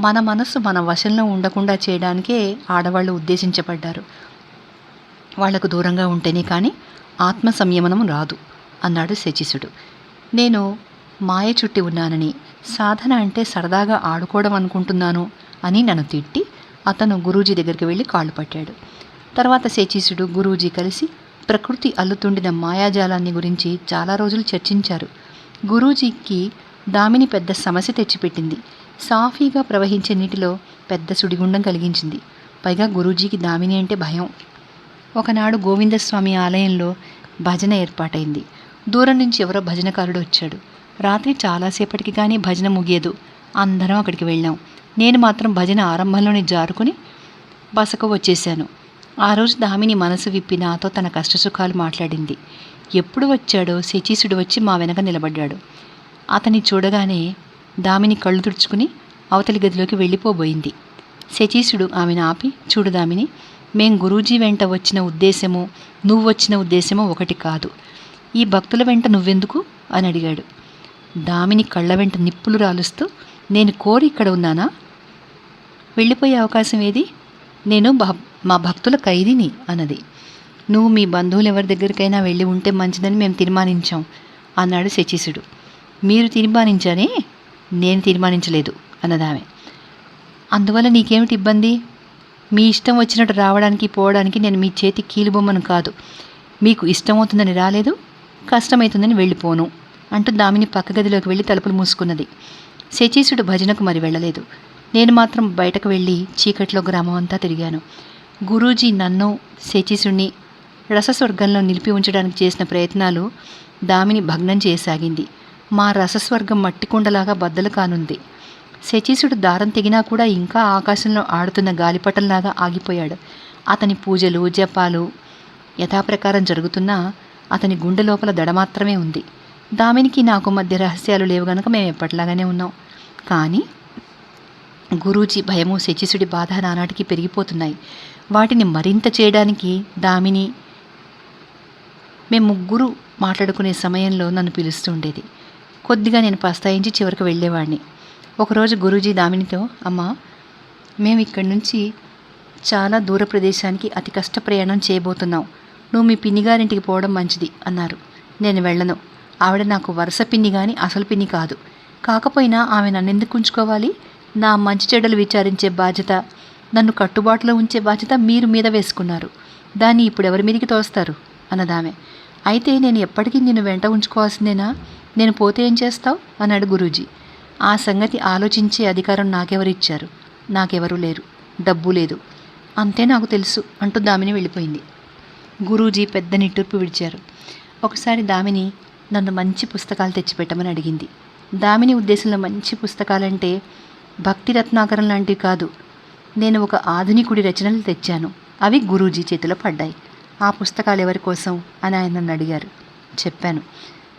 మన మనస్సు మన వశంలో ఉండకుండా చేయడానికే ఆడవాళ్ళు ఉద్దేశించబడ్డారు. వాళ్లకు దూరంగా ఉంటేనే కానీ ఆత్మ సంయమనం రాదు అన్నాడు శచీసుడు. నేను మాయ చుట్టి ఉన్నానని, సాధన అంటే సరదాగా ఆడుకోవడం అనుకుంటున్నాను అని నన్ను తిట్టి అతను గురూజీ దగ్గరికి వెళ్ళి కాళ్ళు పట్టాడు. తర్వాత శచీసుడు గురూజీ కలిసి ప్రకృతి అల్లుతుండిన మాయాజాలాన్ని గురించి చాలా రోజులు చర్చించారు. గురూజీకి దామిని పెద్ద సమస్య తెచ్చిపెట్టింది. సాఫీగా ప్రవహించే నీటిలో పెద్ద సుడిగుండం కలిగించింది. పైగా గురూజీకి దామిని అంటే భయం. ఒకనాడు గోవిందస్వామి ఆలయంలో భజన ఏర్పాటైంది. దూరం నుంచి ఎవరో భజనకారుడు వచ్చాడు. రాత్రి చాలాసేపటికి కానీ భజన ముగియదు. అందరం అక్కడికి వెళ్ళాం. నేను మాత్రం భజన ఆరంభంలోనే జారుకుని బసకు వచ్చేశాను. ఆ రోజు దామిని మనసు విప్పి నాతో తన కష్టసుఖాలు మాట్లాడింది. ఎప్పుడు వచ్చాడో శచీసుడు వచ్చి మా వెనక నిలబడ్డాడు. అతన్ని చూడగానే దామిని కళ్ళు తుడుచుకుని అవతలి గదిలోకి వెళ్ళిపోబోయింది. శచీసుడు ఆమెను ఆపి, చూడు దామిని, మేం గురూజీ వెంట వచ్చిన ఉద్దేశము, నువ్వు వచ్చిన ఉద్దేశము ఒకటి కాదు. ఈ భక్తుల వెంట నువ్వెందుకు అని అడిగాడు. దామిని కళ్ళ వెంట నిప్పులు రాలుస్తూ, నేను కోరి ఇక్కడ ఉన్నానా? వెళ్ళిపోయే అవకాశం ఏది? నేను మా భక్తుల ఖైదీని అన్నది. నువ్వు మీ బంధువులు ఎవరి దగ్గరికైనా వెళ్ళి ఉంటే మంచిదని మేము తీర్మానించాం అన్నాడు శచీసుడు. మీరు తీర్మానించానే, నేను తీర్మానించలేదు అన్నదామె. అందువల్ల నీకేమిటి ఇబ్బంది? మీ ఇష్టం వచ్చినట్టు రావడానికి పోవడానికి నేను మీ చేతి కీలుబొమ్మను కాదు. మీకు ఇష్టమవుతుందని రాలేదు, కష్టమవుతుందని వెళ్ళిపోను అంటూ దామిని పక్క గదిలోకి వెళ్ళి తలుపులు మూసుకున్నది. శచీసుడు భజనకు మరి వెళ్ళలేదు. నేను మాత్రం బయటకు వెళ్ళి చీకట్లో గ్రామం అంతా తిరిగాను. గురూజీ నన్ను, శచీసుడిని రసస్వర్గంలో నిలిపి ఉంచడానికి చేసిన ప్రయత్నాలు దామిని భగ్నం చేయసాగింది. మా రసస్వర్గం మట్టికుండలాగా బద్దలు కానుంది. శచీసుడు దారం తెగినా కూడా ఇంకా ఆకాశంలో ఆడుతున్న గాలిపటంలాగా ఆగిపోయాడు. అతని పూజలు, జపాలు యథాప్రకారం జరుగుతున్నా అతని గుండె లోపల దడ మాత్రమే ఉంది. దామినికి నాకు మధ్య రహస్యాలు లేవు గనక మేము ఎప్పటిలాగానే ఉన్నాం. కానీ గురూజీ భయము, శచీసుడి బాధ నానాటికి పెరిగిపోతున్నాయి. వాటిని మరింత చేయడానికి దామిని, మేము ముగ్గురు మాట్లాడుకునే సమయంలో నన్ను పిలుస్తుండేది. కొద్దిగా నేను పస్తాయించి చివరికి వెళ్ళేవాడిని. ఒకరోజు గురూజీ దామినితో, అమ్మా, మేము ఇక్కడి నుంచి చాలా దూర ప్రదేశానికి అతి కష్ట ప్రయాణం చేయబోతున్నాం. నువ్వు మీ పిన్నిగారింటికి పోవడం మంచిది అన్నారు. నేను వెళ్ళను. ఆవిడ నాకు వరుస పిన్ని కానీ అసలు పిన్ని కాదు. కాకపోయినా ఆమె నన్నెందుకు ఉంచుకోవాలి? నా మంచి చెడ్డలు విచారించే బాధ్యత, నన్ను కట్టుబాటులో ఉంచే బాధ్యత మీరు మీద వేసుకున్నారు. దాన్ని ఇప్పుడు ఎవరి మీదకి తోస్తారు అన్నదామె. అయితే నేను ఎప్పటికీ నిన్ను వెంట ఉంచుకోవాల్సిందేనా? నేను పోతే ఏం చేస్తావు అన్నాడు గురూజీ. ఆ సంగతి ఆలోచించే అధికారం నాకెవరిచ్చారు? నాకెవరూ లేరు, డబ్బు లేదు, అంతే నాకు తెలుసు అంటూ దామిని వెళ్ళిపోయింది. గురూజీ పెద్ద నిట్టూర్పు విడిచారు. ఒకసారి దామిని నన్ను మంచి పుస్తకాలు తెచ్చిపెట్టమని అడిగింది. దామిని ఉద్దేశంలో మంచి పుస్తకాలంటే భక్తి రత్నాకరం లాంటివి కాదు. నేను ఒక ఆధునికుడి రచనలు తెచ్చాను. అవి గురూజీ చేతిలో పడ్డాయి. ఆ పుస్తకాలు ఎవరి కోసం అని ఆయన నన్ను అడిగారు. చెప్పాను.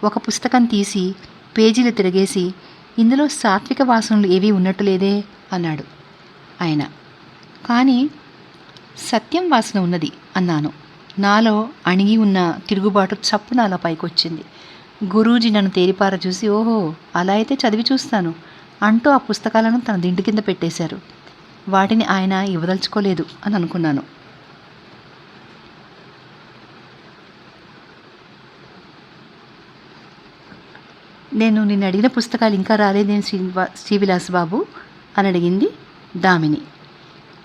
ఒక పుస్తకం తీసి పేజీలు తిరగేసి, ఇందులో సాత్విక వాసనలు ఏవీ ఉన్నట్టు లేదే అన్నాడు ఆయన. కానీ సత్యం వాసన ఉన్నది అన్నాను. నాలో అణిగి ఉన్న తిరుగుబాటు చప్పున అలా పైకొచ్చింది. గురూజీ నన్ను తేరిపార చూసి, ఓహో అలా అయితే చదివి చూస్తాను అంటూ ఆ పుస్తకాలను తన దిండు కింద పెట్టేశారు. వాటిని ఆయన ఇవ్వదలుచుకోలేదు అని అనుకున్నాను. నేను నిన్ను అడిగిన పుస్తకాలు ఇంకా రాలేదేం శ్రీవిలాస్ బాబు అని అడిగింది దామిని.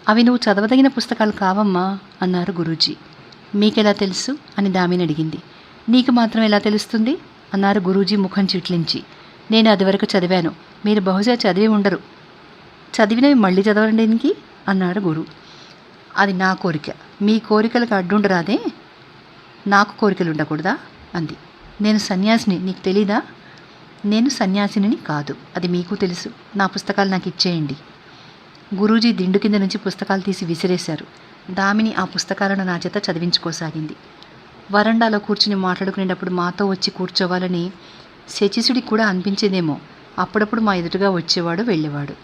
అవి నువ్వు చదవదగిన పుస్తకాలు కావమ్మా అన్నారు గురూజీ. మీకెలా తెలుసు అని దామిని అడిగింది. నీకు మాత్రం ఎలా తెలుస్తుంది అన్నారు గురూజీ ముఖం చిట్లించి. నేను అది వరకు చదివాను, మీరు బహుశా చదివి ఉండరు. చదివినవి మళ్ళీ చదవడానికి అన్నాడు గురు. అది నా కోరిక, మీ కోరికలకు అడ్డుండరాదే, నాకు కోరికలు ఉండకూడదా అంది. నేను సన్యాసిని, నీకు తెలీదా? నేను సన్యాసిని కాదు, అది మీకు తెలుసు. నా పుస్తకాలు నాకు ఇచ్చేయండి. గురూజీ దిండు కింద నుంచి పుస్తకాలు తీసి విసిరేశారు. దామిని ఆ పుస్తకాలను నా చేత చదివించుకోసాగింది. వరండాలో కూర్చుని మాట్లాడుకునేటప్పుడు మాతో వచ్చి కూర్చోవాలని శచీసుడికి కూడా అనిపించేదేమో. అప్పుడప్పుడు మా ఎదురుగా వచ్చేవాడు, వెళ్ళేవాడు.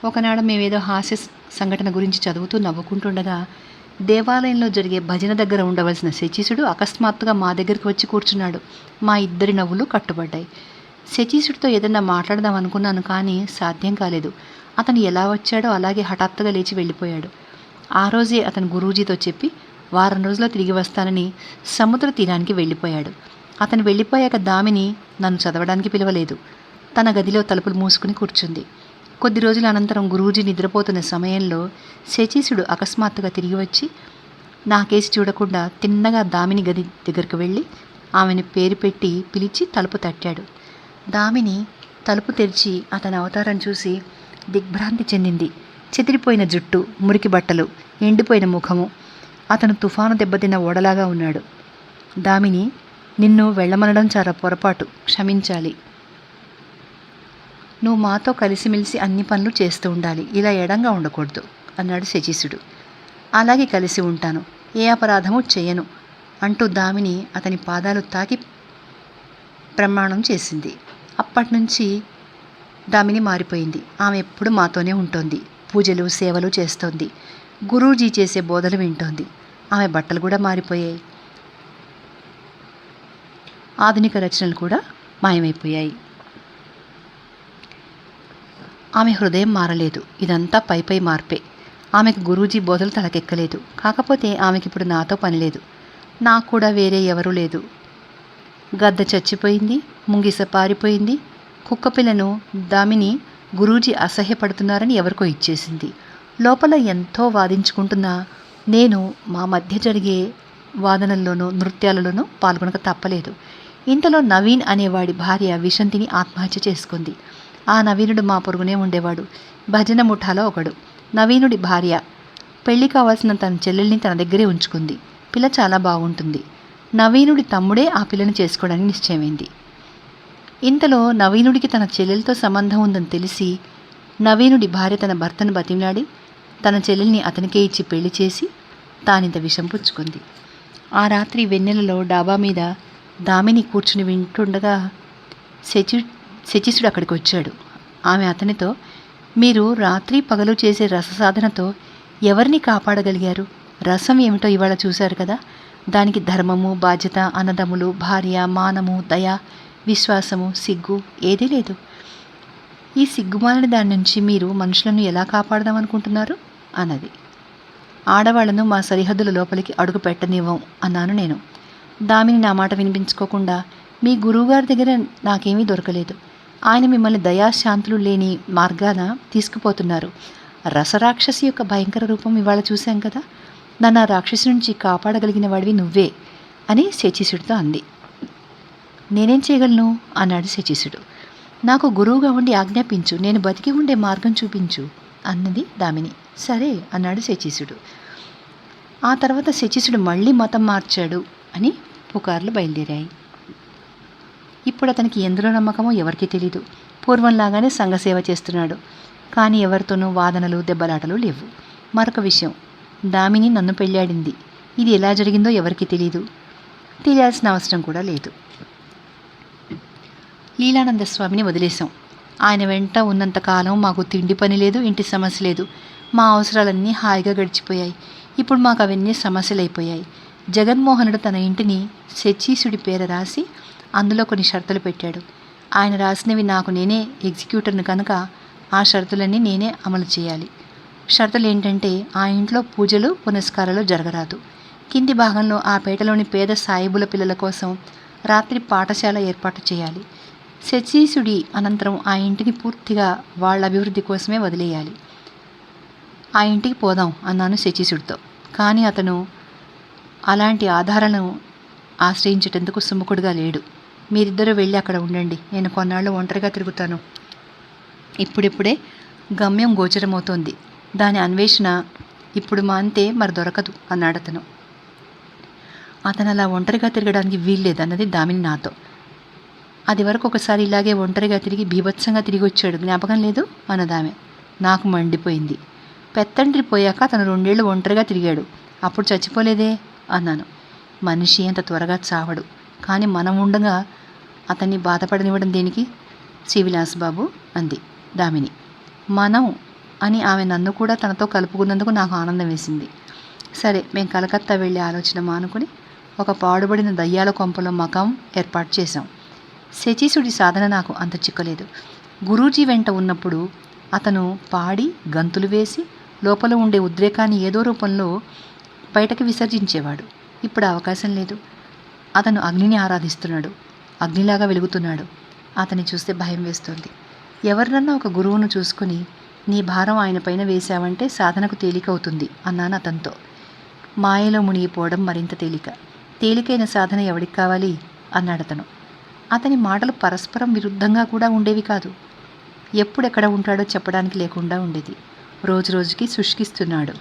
ఒకనాడు మేమేదో హాస్య సంఘటన గురించి చదువుతూ నవ్వుకుంటుండగా దేవాలయంలో జరిగే భజన దగ్గర ఉండవలసిన శచీసుడు అకస్మాత్తుగా మా దగ్గరికి వచ్చి కూర్చున్నాడు. మా ఇద్దరి నవ్వులు కట్టుబడ్డాయి. శచీసుడితో ఏదన్నా మాట్లాడదాం అనుకున్నాను, కానీ సాధ్యం కాలేదు. అతను ఎలా వచ్చాడో అలాగే హఠాత్తుగా లేచి వెళ్ళిపోయాడు. ఆ రోజే అతను గురూజీతో చెప్పి వారం రోజుల్లో తిరిగి వస్తానని సముద్ర తీరానికి వెళ్ళిపోయాడు. అతను వెళ్ళిపోయాక దామిని నన్ను చదవడానికి పిలవలేదు. తన గదిలో తలుపులు మూసుకుని కూర్చుంది. కొద్ది రోజుల అనంతరం గురూజీ నిద్రపోతున్న సమయంలో శచీసుడు అకస్మాత్తుగా తిరిగి వచ్చి నాకేసి చూడకుండా తిన్నగా దామిని గది దగ్గరకు వెళ్ళి ఆమెను పేరు పెట్టి పిలిచి తలుపు తట్టాడు. దామిని తలుపు తెరిచి అతని అవతారం చూసి దిగ్భ్రాంతి చెందింది. చెదిరిపోయిన జుట్టు, మురికి బట్టలు, ఎండిపోయిన ముఖము. అతను తుఫాను దెబ్బతిన్న ఓడలాగా ఉన్నాడు. దామిని, నిన్ను వెళ్ళమనడం చాలా పొరపాటు, క్షమించాలి. నువ్వు మాతో కలిసిమెలిసి అన్ని పనులు చేస్తూ ఉండాలి, ఇలా ఎడంగా ఉండకూడదు అన్నాడు శచీసుడు. అలాగే కలిసి ఉంటాను, ఏ అపరాధము చెయ్యను అంటూ దామిని అతని పాదాలు తాకి ప్రమాణం చేసింది. అప్పటి నుంచి దామిని మారిపోయింది. ఆమె ఎప్పుడు మాతోనే ఉంటుంది. పూజలు, సేవలు చేస్తోంది. గురూజీ చేసే బోధలు వింటోంది. ఆమె బట్టలు కూడా మారిపోయాయి. ఆధునిక రచనలు కూడా మాయమైపోయాయి. ఆమె హృదయం మారలేదు. ఇదంతా పై మార్పే. ఆమెకు గురూజీ బోధలు తలకెక్కలేదు. కాకపోతే ఆమెకిప్పుడు నాతో పని లేదు. నాకు కూడా వేరే ఎవరూ లేదు. గద్ద చచ్చిపోయింది, ముంగిస పారిపోయింది. కుక్కపిల్లను దామిని గురూజీ అసహ్యపడుతున్నారని ఎవరికో ఇచ్చేసింది. లోపల ఎంతో వాదించుకుంటున్నా నేను మా మధ్య జరిగే వాదనల్లోనూ నృత్యాలలోనూ పాల్గొనక తప్పలేదు. ఇంతలో నవీన్ అనేవాడి భార్య విశంతిని ఆత్మహత్య చేసుకుంది. ఆ నవీనుడు మా పొరుగునే ఉండేవాడు. భజన ముఠాలో ఒకడు. నవీనుడి భార్య పెళ్లి కావాల్సిన తన చెల్లెల్ని తన దగ్గరే ఉంచుకుంది. పిల్ల చాలా బాగుంటుంది. నవీనుడి తమ్ముడే ఆ పిల్లని చేసుకోవడానికి నిశ్చయమైంది. ఇంతలో నవీనుడికి తన చెల్లెలతో సంబంధం ఉందని తెలిసి నవీనుడి భార్య తన భర్తను బతిమలాడి తన చెల్లెల్ని అతనికే ఇచ్చి పెళ్లి చేసి తానింత విషం పుచ్చుకుంది. ఆ రాత్రి వెన్నెలలో డాబా మీద దామిని కూర్చుని వింటుండగా శచీసుడు అక్కడికి వచ్చాడు. ఆమె అతనితో, మీరు రాత్రి పగలు చేసే రససాధనతో ఎవరిని కాపాడగలిగారు? రసం ఏమిటో ఇవాళ చూశారు కదా. దానికి ధర్మము, బాధ్యత, అన్నదమ్ములు, భార్య, మానము, దయ, విశ్వాసము, సిగ్గు ఏదీ లేదు. ఈ సిగ్గుమాలిన దాని నుంచి మీరు మనుషులను ఎలా కాపాడదామనుకుంటున్నారు అన్నది. ఆడవాళ్లను మా సరిహద్దుల లోపలికి అడుగు పెట్టనివ్వం అన్నాను నేను. దామిని నా మాట వినిపించుకోకుండా, మీ గురువుగారి దగ్గర నాకేమీ దొరకలేదు. ఆయన మిమ్మల్ని దయాశాంతులు లేని మార్గాన తీసుకుపోతున్నారు. రసరాక్షసి యొక్క భయంకర రూపం ఇవాళ చూశాం కదా. నన్ను ఆ రాక్షసి నుంచి కాపాడగలిగిన వాడివి నువ్వే అని శచీసుడితో అంది. నేనేం చేయగలను అన్నాడు శచీసుడు. నాకు గురువుగా ఉండి ఆజ్ఞాపించు, నేను బతికి ఉండే మార్గం చూపించు అన్నది దామిని. సరే అన్నాడు శచీసుడు. ఆ తర్వాత శచీసుడు మళ్ళీ మతం మార్చాడు అని పుకార్లు బయలుదేరాయి. ఇప్పుడు అతనికి ఎందులో నమ్మకమో ఎవరికీ తెలీదు. పూర్వంలాగానే సంఘసేవ చేస్తున్నాడు. కానీ ఎవరితోనూ వాదనలు, దెబ్బలాటలు లేవు. మరొక విషయం, దామిని నన్ను పెళ్ళాడింది. ఇది ఎలా జరిగిందో ఎవరికీ తెలీదు, తెలియాల్సిన అవసరం కూడా లేదు. లీలానంద స్వామిని వదిలేశాం. ఆయన వెంట ఉన్నంతకాలం మాకు తిండి పని లేదు, ఇంటి సమస్య లేదు. మా అవసరాలన్నీ హాయిగా గడిచిపోయాయి. ఇప్పుడు మాకు అవన్నీ సమస్యలైపోయాయి. జగన్మోహనుడు తన ఇంటిని శచీసుడి పేర రాసి అందులో కొన్ని షరతులు పెట్టాడు. ఆయన రాసినవి నాకు నేనే ఎగ్జిక్యూటర్ను కనుక ఆ షరతులన్నీ నేనే అమలు చేయాలి. షరతులు ఏంటంటే, ఆ ఇంట్లో పూజలు పునస్కారాలు జరగరాదు. కింది భాగంలో ఆ పేటలోని పేద సాయిబుల పిల్లల కోసం రాత్రి పాఠశాల ఏర్పాటు చేయాలి. శచీసుడి అనంతరం ఆ ఇంటిని పూర్తిగా వాళ్ళ అభివృద్ధి కోసమే వదిలేయాలి. ఆ ఇంటికి పోదాం అన్నాను శచీసుడితో. కానీ అతను అలాంటి ఆధారాలను ఆశ్రయించేటందుకు సుముఖుడుగా లేడు. మీరిద్దరూ వెళ్ళి అక్కడ ఉండండి, నేను కొన్నాళ్ళు ఒంటరిగా తిరుగుతాను. ఇప్పుడిప్పుడే గమ్యం గోచరమవుతోంది, దాని అన్వేషణ ఇప్పుడు మాంతే మరి దొరకదు అన్నాడు అతను. అతను అలా ఒంటరిగా తిరగడానికి వీల్లేదన్నది దామిని నాతో. అది వరకు ఒకసారి ఇలాగే ఒంటరిగా తిరిగి బీభత్సంగా తిరిగి వచ్చాడు, జ్ఞాపకం లేదు అన్నదామె. నాకు మండిపోయింది. పెత్తండ్రి పోయాక అతను 2 ఏళ్ళు ఒంటరిగా తిరిగాడు, అప్పుడు చచ్చిపోలేదే అన్నాను. మనిషి అంత త్వరగా చావడు, కానీ మనం ఉండగా అతన్ని బాధపడనివ్వడం దేనికి శ్రీవిలాస్ బాబు అంది దామిని. మనం అని ఆమె నన్ను కూడా తనతో కలుపుకున్నందుకు నాకు ఆనందం వేసింది. సరే, మేము కలకత్తా వెళ్ళే ఆలోచన మానుకుని ఒక పాడుబడిన దయ్యాల కొంపలో మకాం ఏర్పాటు చేశాం. శచీసుడి సాధన నాకు అంత చిక్కలేదు. గురూజీ వెంట ఉన్నప్పుడు అతను పాడి గంతులు వేసి లోపల ఉండే ఉద్రేకాన్ని ఏదో రూపంలో బయటకు విసర్జించేవాడు. ఇప్పుడు అవకాశం లేదు. అతను అగ్నిని ఆరాధిస్తున్నాడు, అగ్నిలాగా వెలుగుతున్నాడు. అతన్ని చూస్తే భయం వేస్తుంది. ఎవరినన్నా ఒక గురువును చూసుకుని నీ భారం ఆయన పైన వేశావంటే సాధనకు తేలికవుతుంది అన్నాను అతనితో. మాయలో మునిగిపోవడం మరింత తేలిక. తేలికైన సాధన ఎవడికి కావాలి అన్నాడతను. అతని మాటలు పరస్పరం విరుద్ధంగా కూడా ఉండేవి కాదు. ఎప్పుడెక్కడ ఉంటాడో చెప్పడానికి లేకుండా ఉండేది. రోజు రోజుకి శుష్కిస్తున్నాడు.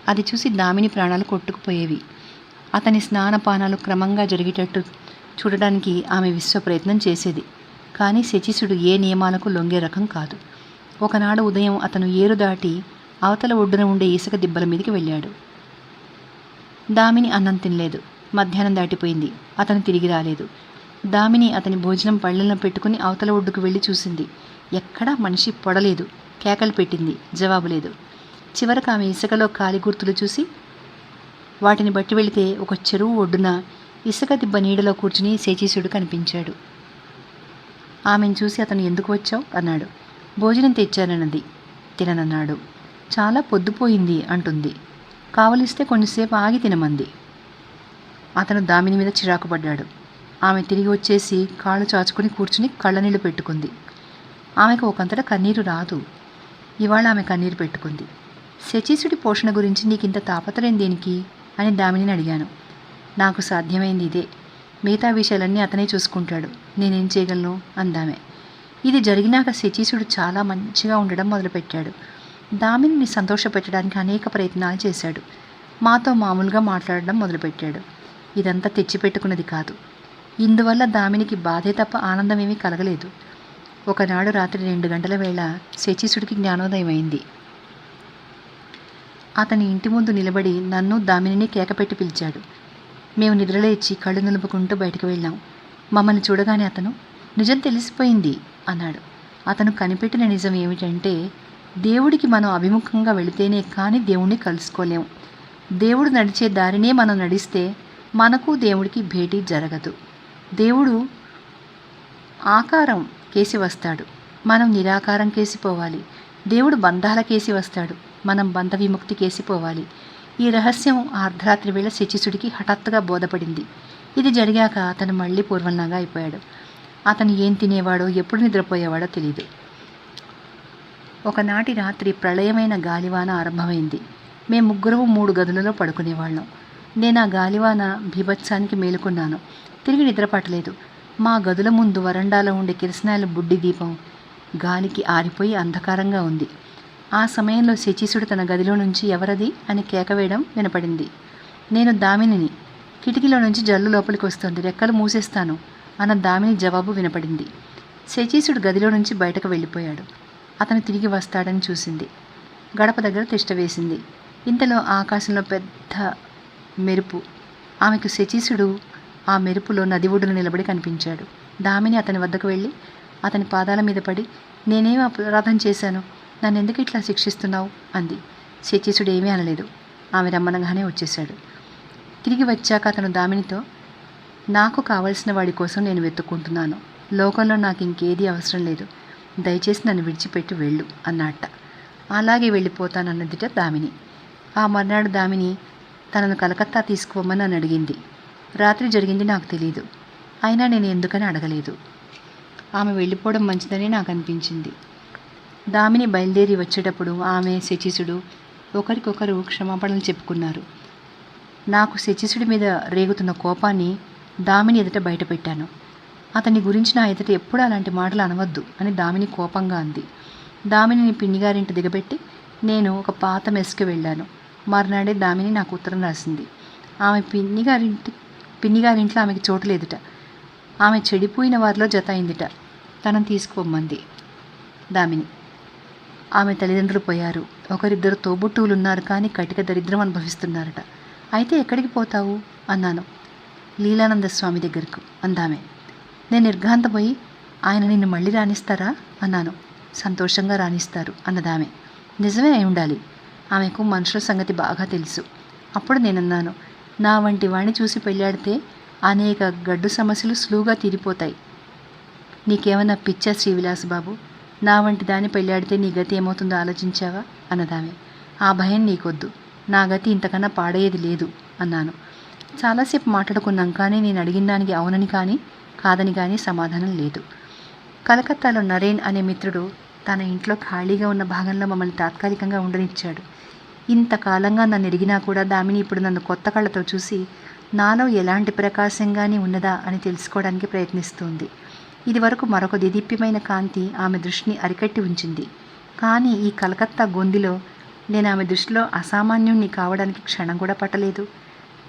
అది చూసి దామిని ప్రాణాలు కొట్టుకుపోయేవి. అతని స్నానపానాలు క్రమంగా జరిగేటట్టు చూడడానికి ఆమె విశ్వ ప్రయత్నం చేసేది. కానీ శచీసుడు ఏ నియమాలకు లొంగే రకం కాదు. ఒకనాడు ఉదయం అతను ఏరు దాటి అవతల ఒడ్డున ఉండే ఇసుక దిబ్బల మీదకి వెళ్ళాడు. దామిని అన్నం తినలేదు. మధ్యాహ్నం దాటిపోయింది, అతను తిరిగి రాలేదు. దామిని అతని భోజనం పళ్ళెంలో పెట్టుకుని అవతల ఒడ్డుకు వెళ్ళి చూసింది. ఎక్కడా మనిషి పొడలేదు. కేకలు పెట్టింది, జవాబు లేదు. చివరకు ఆమె ఇసుకలో కాలి గుర్తులు చూసి వాటిని బట్టి వెళితే ఒక చెరువు ఒడ్డున ఇసుక దిబ్బ నీడలో కూర్చుని శచీసుడు కనిపించాడు. ఆమెను చూసి అతను ఎందుకు వచ్చావు అన్నాడు. భోజనం తెచ్చానన్నది. తిననన్నాడు. చాలా పొద్దుపోయింది అంటుంది. కావలిస్తే కొంచెంసేపు ఆగి తినమంది. అతను దామిని మీద చిరాకు పడ్డాడు. ఆమె తిరిగి వచ్చేసి కాళ్ళు చాచుకుని కూర్చుని కళ్ళనీళ్ళు పెట్టుకుంది. ఆమెకు ఒకంతట కన్నీరు రాదు. ఇవాళ ఆమె కన్నీరు పెట్టుకుంది. శచీసుడి పోషణ గురించి నీకింత తాపత్రయం దేనికి అని దామిని అడిగాను. నాకు సాధ్యమైంది ఇదే, మిగతా విషయాలన్నీ అతనే చూసుకుంటాడు, నేనేం చేయగలను అందామె. ఇది జరిగినాక శచీసుడు చాలా మంచిగా ఉండడం మొదలుపెట్టాడు. దామిని సంతోషపెట్టడానికి అనేక ప్రయత్నాలు చేశాడు. మాతో మామూలుగా మాట్లాడడం మొదలుపెట్టాడు. ఇదంతా తెచ్చిపెట్టుకున్నది కాదు. ఇందువల్ల దామినికి బాధే తప్ప ఆనందమేమీ కలగలేదు. ఒకనాడు రాత్రి 2 గంటల వేళ శచీసుడికి జ్ఞానోదయం అయింది. అతని ఇంటి ముందు నిలబడి నన్ను దామిని కేకపెట్టి పిలిచాడు. మేము నిద్రలేచి కళ్ళు నిలుపుకుంటూ బయటకు వెళ్ళాం. మమ్మల్ని చూడగానే అతను నిజం తెలిసిపోయింది అన్నాడు. అతను కనిపెట్టిన నిజం ఏమిటంటే, దేవుడికి మనం అభిముఖంగా వెళితేనే కానీ దేవుణ్ణి కలుసుకోలేం. దేవుడు నడిచే దారినే మనం నడిస్తే మనకు దేవుడికి భేటీ జరగదు. దేవుడు ఆకారం కేసి వస్తాడు, మనం నిరాకారం కేసి పోవాలి. దేవుడు బంధాల కేసి వస్తాడు, మనం బంధ విముక్తి కేసి పోవాలి. ఈ రహస్యం అర్ధరాత్రి వేళ శచీసుడికి హఠాత్తుగా బోధపడింది. ఇది జరిగాక అతను మళ్ళీ పూర్వంలాగా అయిపోయాడు. అతను ఏం తినేవాడో, ఎప్పుడు నిద్రపోయేవాడో తెలియదు. ఒకనాటి రాత్రి ప్రళయమైన గాలివాన ఆరంభమైంది. మేము ముగ్గురము 3 గదులలో పడుకునేవాళ్ళం. నేను ఆ గాలివాన బీభత్సానికి మేలుకున్నాను. తిరిగి నిద్రపట్టలేదు. మా గదుల ముందు వరండాలో ఉండే కిరసనాయిల బుడ్డి దీపం గాలికి ఆరిపోయి అంధకారంగా ఉంది. ఆ సమయంలో శచీసుడు తన గదిలో నుంచి ఎవరది అని కేకవేయడం వినపడింది. నేను దామినిని. కిటికీలో నుంచి జల్లు లోపలికి వస్తుంది, రెక్కలు మూసేస్తాను అన్న దామిని జవాబు వినపడింది. శచీసుడు గదిలో నుంచి బయటకు వెళ్ళిపోయాడు. అతను తిరిగి వస్తాడని చూసింది. గడప దగ్గర తిష్ట వేసింది. ఇంతలో ఆకాశంలో పెద్ద మెరుపు. ఆమెకు శచీసుడు ఆ మెరుపులో నది ఒడ్డున నిలబడి కనిపించాడు. దామిని అతని వద్దకు వెళ్ళి అతని పాదాల మీద పడి, నేనేం అపరాధం చేశాను, నన్ను ఎందుకు ఇట్లా శిక్షిస్తున్నావు అంది. శచీసుడు ఏమీ అనలేదు. ఆమె రమ్మనగానే వచ్చేశాడు. తిరిగి వచ్చాక అతను దామినితో, నాకు కావలసిన వాడి కోసం నేను వెతుక్కుంటున్నాను. లోకంలో నాకు ఇంకేదీ అవసరం లేదు. దయచేసి నన్ను విడిచిపెట్టి వెళ్ళు అన్నట్ట. అలాగే వెళ్ళిపోతానన్నదిట దామిని. ఆ మర్నాడు దామిని తనను కలకత్తా తీసుకుపోమని నన్ను అడిగింది. రాత్రి జరిగింది నాకు తెలియదు. అయినా నేను ఎందుకని అడగలేదు. ఆమె వెళ్ళిపోవడం మంచిదని నాకు అనిపించింది. దామిని బయలుదేరి వచ్చేటప్పుడు ఆమె శచీసుడు ఒకరికొకరు క్షమాపణలు చెప్పుకున్నారు. నాకు శచీసుడి మీద రేగుతున్న కోపాన్ని దామిని ఎదుట బయటపెట్టాను. అతని గురించి నా ఎదుట ఎప్పుడూ అలాంటి మాటలు అనవద్దు అని దామిని కోపంగా అంది. దామినిని పిన్నిగారింటి దిగబెట్టి నేను ఒక పాత మెస్కి వెళ్ళాను. మర్నాడే దామిని నాకు ఉత్తరం రాసింది. ఆమె పిన్నిగారింట్లో ఆమెకి చోటు లేదుట. ఆమె చెడిపోయిన వారిలో జత అయిందిట. తనను తీసుకుపోమ్మంది దామిని. ఆమె తల్లిదండ్రులు పోయారు. ఒకరిద్దరు తోబుట్టువులు ఉన్నారు, కానీ కటిక దరిద్రం అనుభవిస్తున్నారట. అయితే ఎక్కడికి పోతావు అన్నాను. లీలానంద స్వామి దగ్గరకు అందామె. నేను నిర్ఘాంతపోయి, ఆయన నిన్ను మళ్ళీ రాణిస్తారా అన్నాను. సంతోషంగా రాణిస్తారు అన్నదామె. నిజమే అయి ఉండాలి. ఆమెకు మనుషుల సంగతి బాగా తెలుసు. అప్పుడు నేనన్నాను, నా వంటి వాణ్ణి చూసి పెళ్ళాడితే అనేక గడ్డు సమస్యలు సులువుగా తీరిపోతాయి. నీకేమన్నా పిచ్చా శ్రీవిలాసబాబు? నా వంటి దాన్ని పెళ్ళాడితే నీ గతి ఏమవుతుందో ఆలోచించావా అన్నదామె. ఆ భయం నీకొద్దు. నా గతి ఇంతకన్నా పాడయ్యేది లేదు అన్నాను. చాలాసేపు మాట్లాడుకున్నాం, కానీ నేను అడిగిన దానికి అవునని కానీ కాదని కానీ సమాధానం లేదు. కలకత్తాలో నరేన్ అనే మిత్రుడు తన ఇంట్లో ఖాళీగా ఉన్న భాగంలో మమ్మల్ని తాత్కాలికంగా ఉండనిచ్చాడు. ఇంతకాలంగా నన్ను ఎరిగినా కూడా దామిని ఇప్పుడు నన్ను కొత్త కళ్ళతో చూసి నాలో ఎలాంటి ప్రకాశంగానే ఉన్నదా అని తెలుసుకోవడానికి ప్రయత్నిస్తుంది. ఇదివరకు మరొక దిదీప్యమైన కాంతి ఆమె దృష్టిని అరికట్టి ఉంచింది. కానీ ఈ కలకత్తా గొందిలో నేను ఆమె దృష్టిలో అసామాన్యుణ్ణి కావడానికి క్షణం కూడా పట్టలేదు.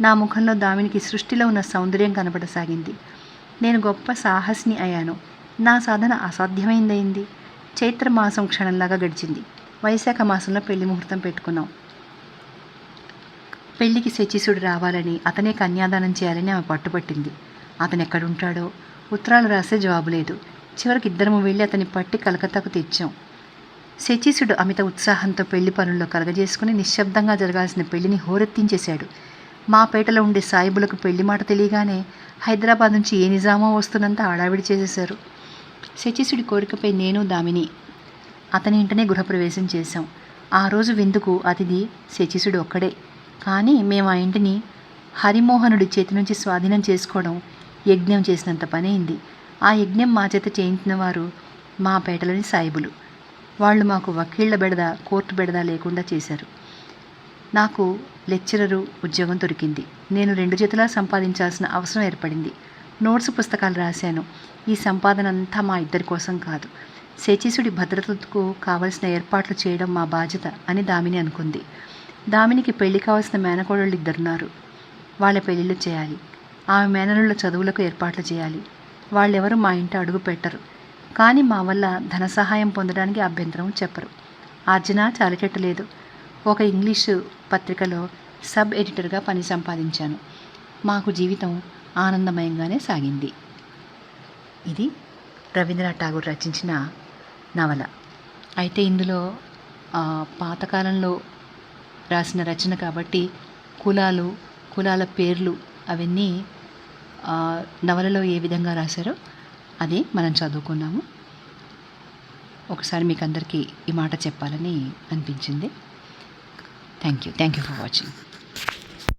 నా ముఖంలో దామినికి సృష్టిలో ఉన్న సౌందర్యం కనపడసాగింది. నేను గొప్ప సాహసిని అయ్యాను. నా సాధన అసాధ్యమైందయింది. చైత్రమాసం క్షణంలాగా గడిచింది. వైశాఖ మాసంలో పెళ్లి ముహూర్తం పెట్టుకున్నాం. పెళ్లికి శచీసుడు రావాలని, అతనే కన్యాదానం చేయాలని ఆమె పట్టుపట్టింది. అతను ఎక్కడుంటాడో ఉత్తరాలు రాసే జవాబు లేదు. చివరికి ఇద్దరము వెళ్ళి అతన్ని పట్టి కలకత్తాకు తెచ్చాం. శచీసుడు అమిత ఉత్సాహంతో పెళ్లి పనుల్లో కలగజేసుకుని నిశ్శబ్దంగా జరగాల్సిన పెళ్లిని హోరెత్తించేశాడు. మా పేటలో ఉండే సాయిబులకు పెళ్లి మాట తెలియగానే హైదరాబాద్ నుంచి ఏ నిజామో వస్తున్నంత హడావిడి చేసేశారు. శచీసుడి కోరికపై నేను దామిని అతని ఇంటనే గృహప్రవేశం చేశాం. ఆ రోజు విందుకు అతిథి శచీసుడు ఒక్కడే. కానీ మేము ఆ ఇంటిని హరిమోహనుడి చేతి నుంచి స్వాధీనం చేసుకోవడం యజ్ఞం చేసినంత పని అయింది. ఆ యజ్ఞం మా చేత చేయించిన వారు మా పేటలోని సాయిబులు. వాళ్ళు మాకు వకీళ్ల బెడద, కోర్టు బెడద లేకుండా చేశారు. నాకు లెక్చరరు ఉద్యోగం దొరికింది. నేను 2 చేతులా సంపాదించాల్సిన అవసరం ఏర్పడింది. నోట్స్ పుస్తకాలు రాశాను. ఈ సంపాదన అంతా మా ఇద్దరి కోసం కాదు, శచీసుడి భద్రతకు కావలసిన ఏర్పాట్లు చేయడం మా బాధ్యత అని దామిని అనుకుంది. దామినికి పెళ్లి కావాల్సిన మేనకోడళ్ళు 2 ఉన్నారు. వాళ్ళ పెళ్ళిళ్ళు చేయాలి. ఆమె మేనలుళ్ళ చదువులకు ఏర్పాట్లు చేయాలి. వాళ్ళెవరూ మా ఇంట అడుగు పెట్టరు. కానీ మా వల్ల ధన సహాయం పొందడానికి అభ్యంతరం చెప్పరు. ఆర్జన చాలికెట్టలేదు. ఒక ఇంగ్లీషు పత్రికలో సబ్ ఎడిటర్గా పని సంపాదించాను. మాకు జీవితం ఆనందమయంగానే సాగింది. ఇది రవీంద్రనాథ్ ఠాగూర్ రచించిన నవల. అయితే ఇందులో పాతకాలంలో రాసిన రచన కాబట్టి కులాల పేర్లు అవన్నీ నవలలో ఏ విధంగా రాశారో అది మనం చదువుకున్నాము. ఒకసారి మీకు అందరికీ ఈ మాట చెప్పాలని అనిపించింది. Thank you for watching.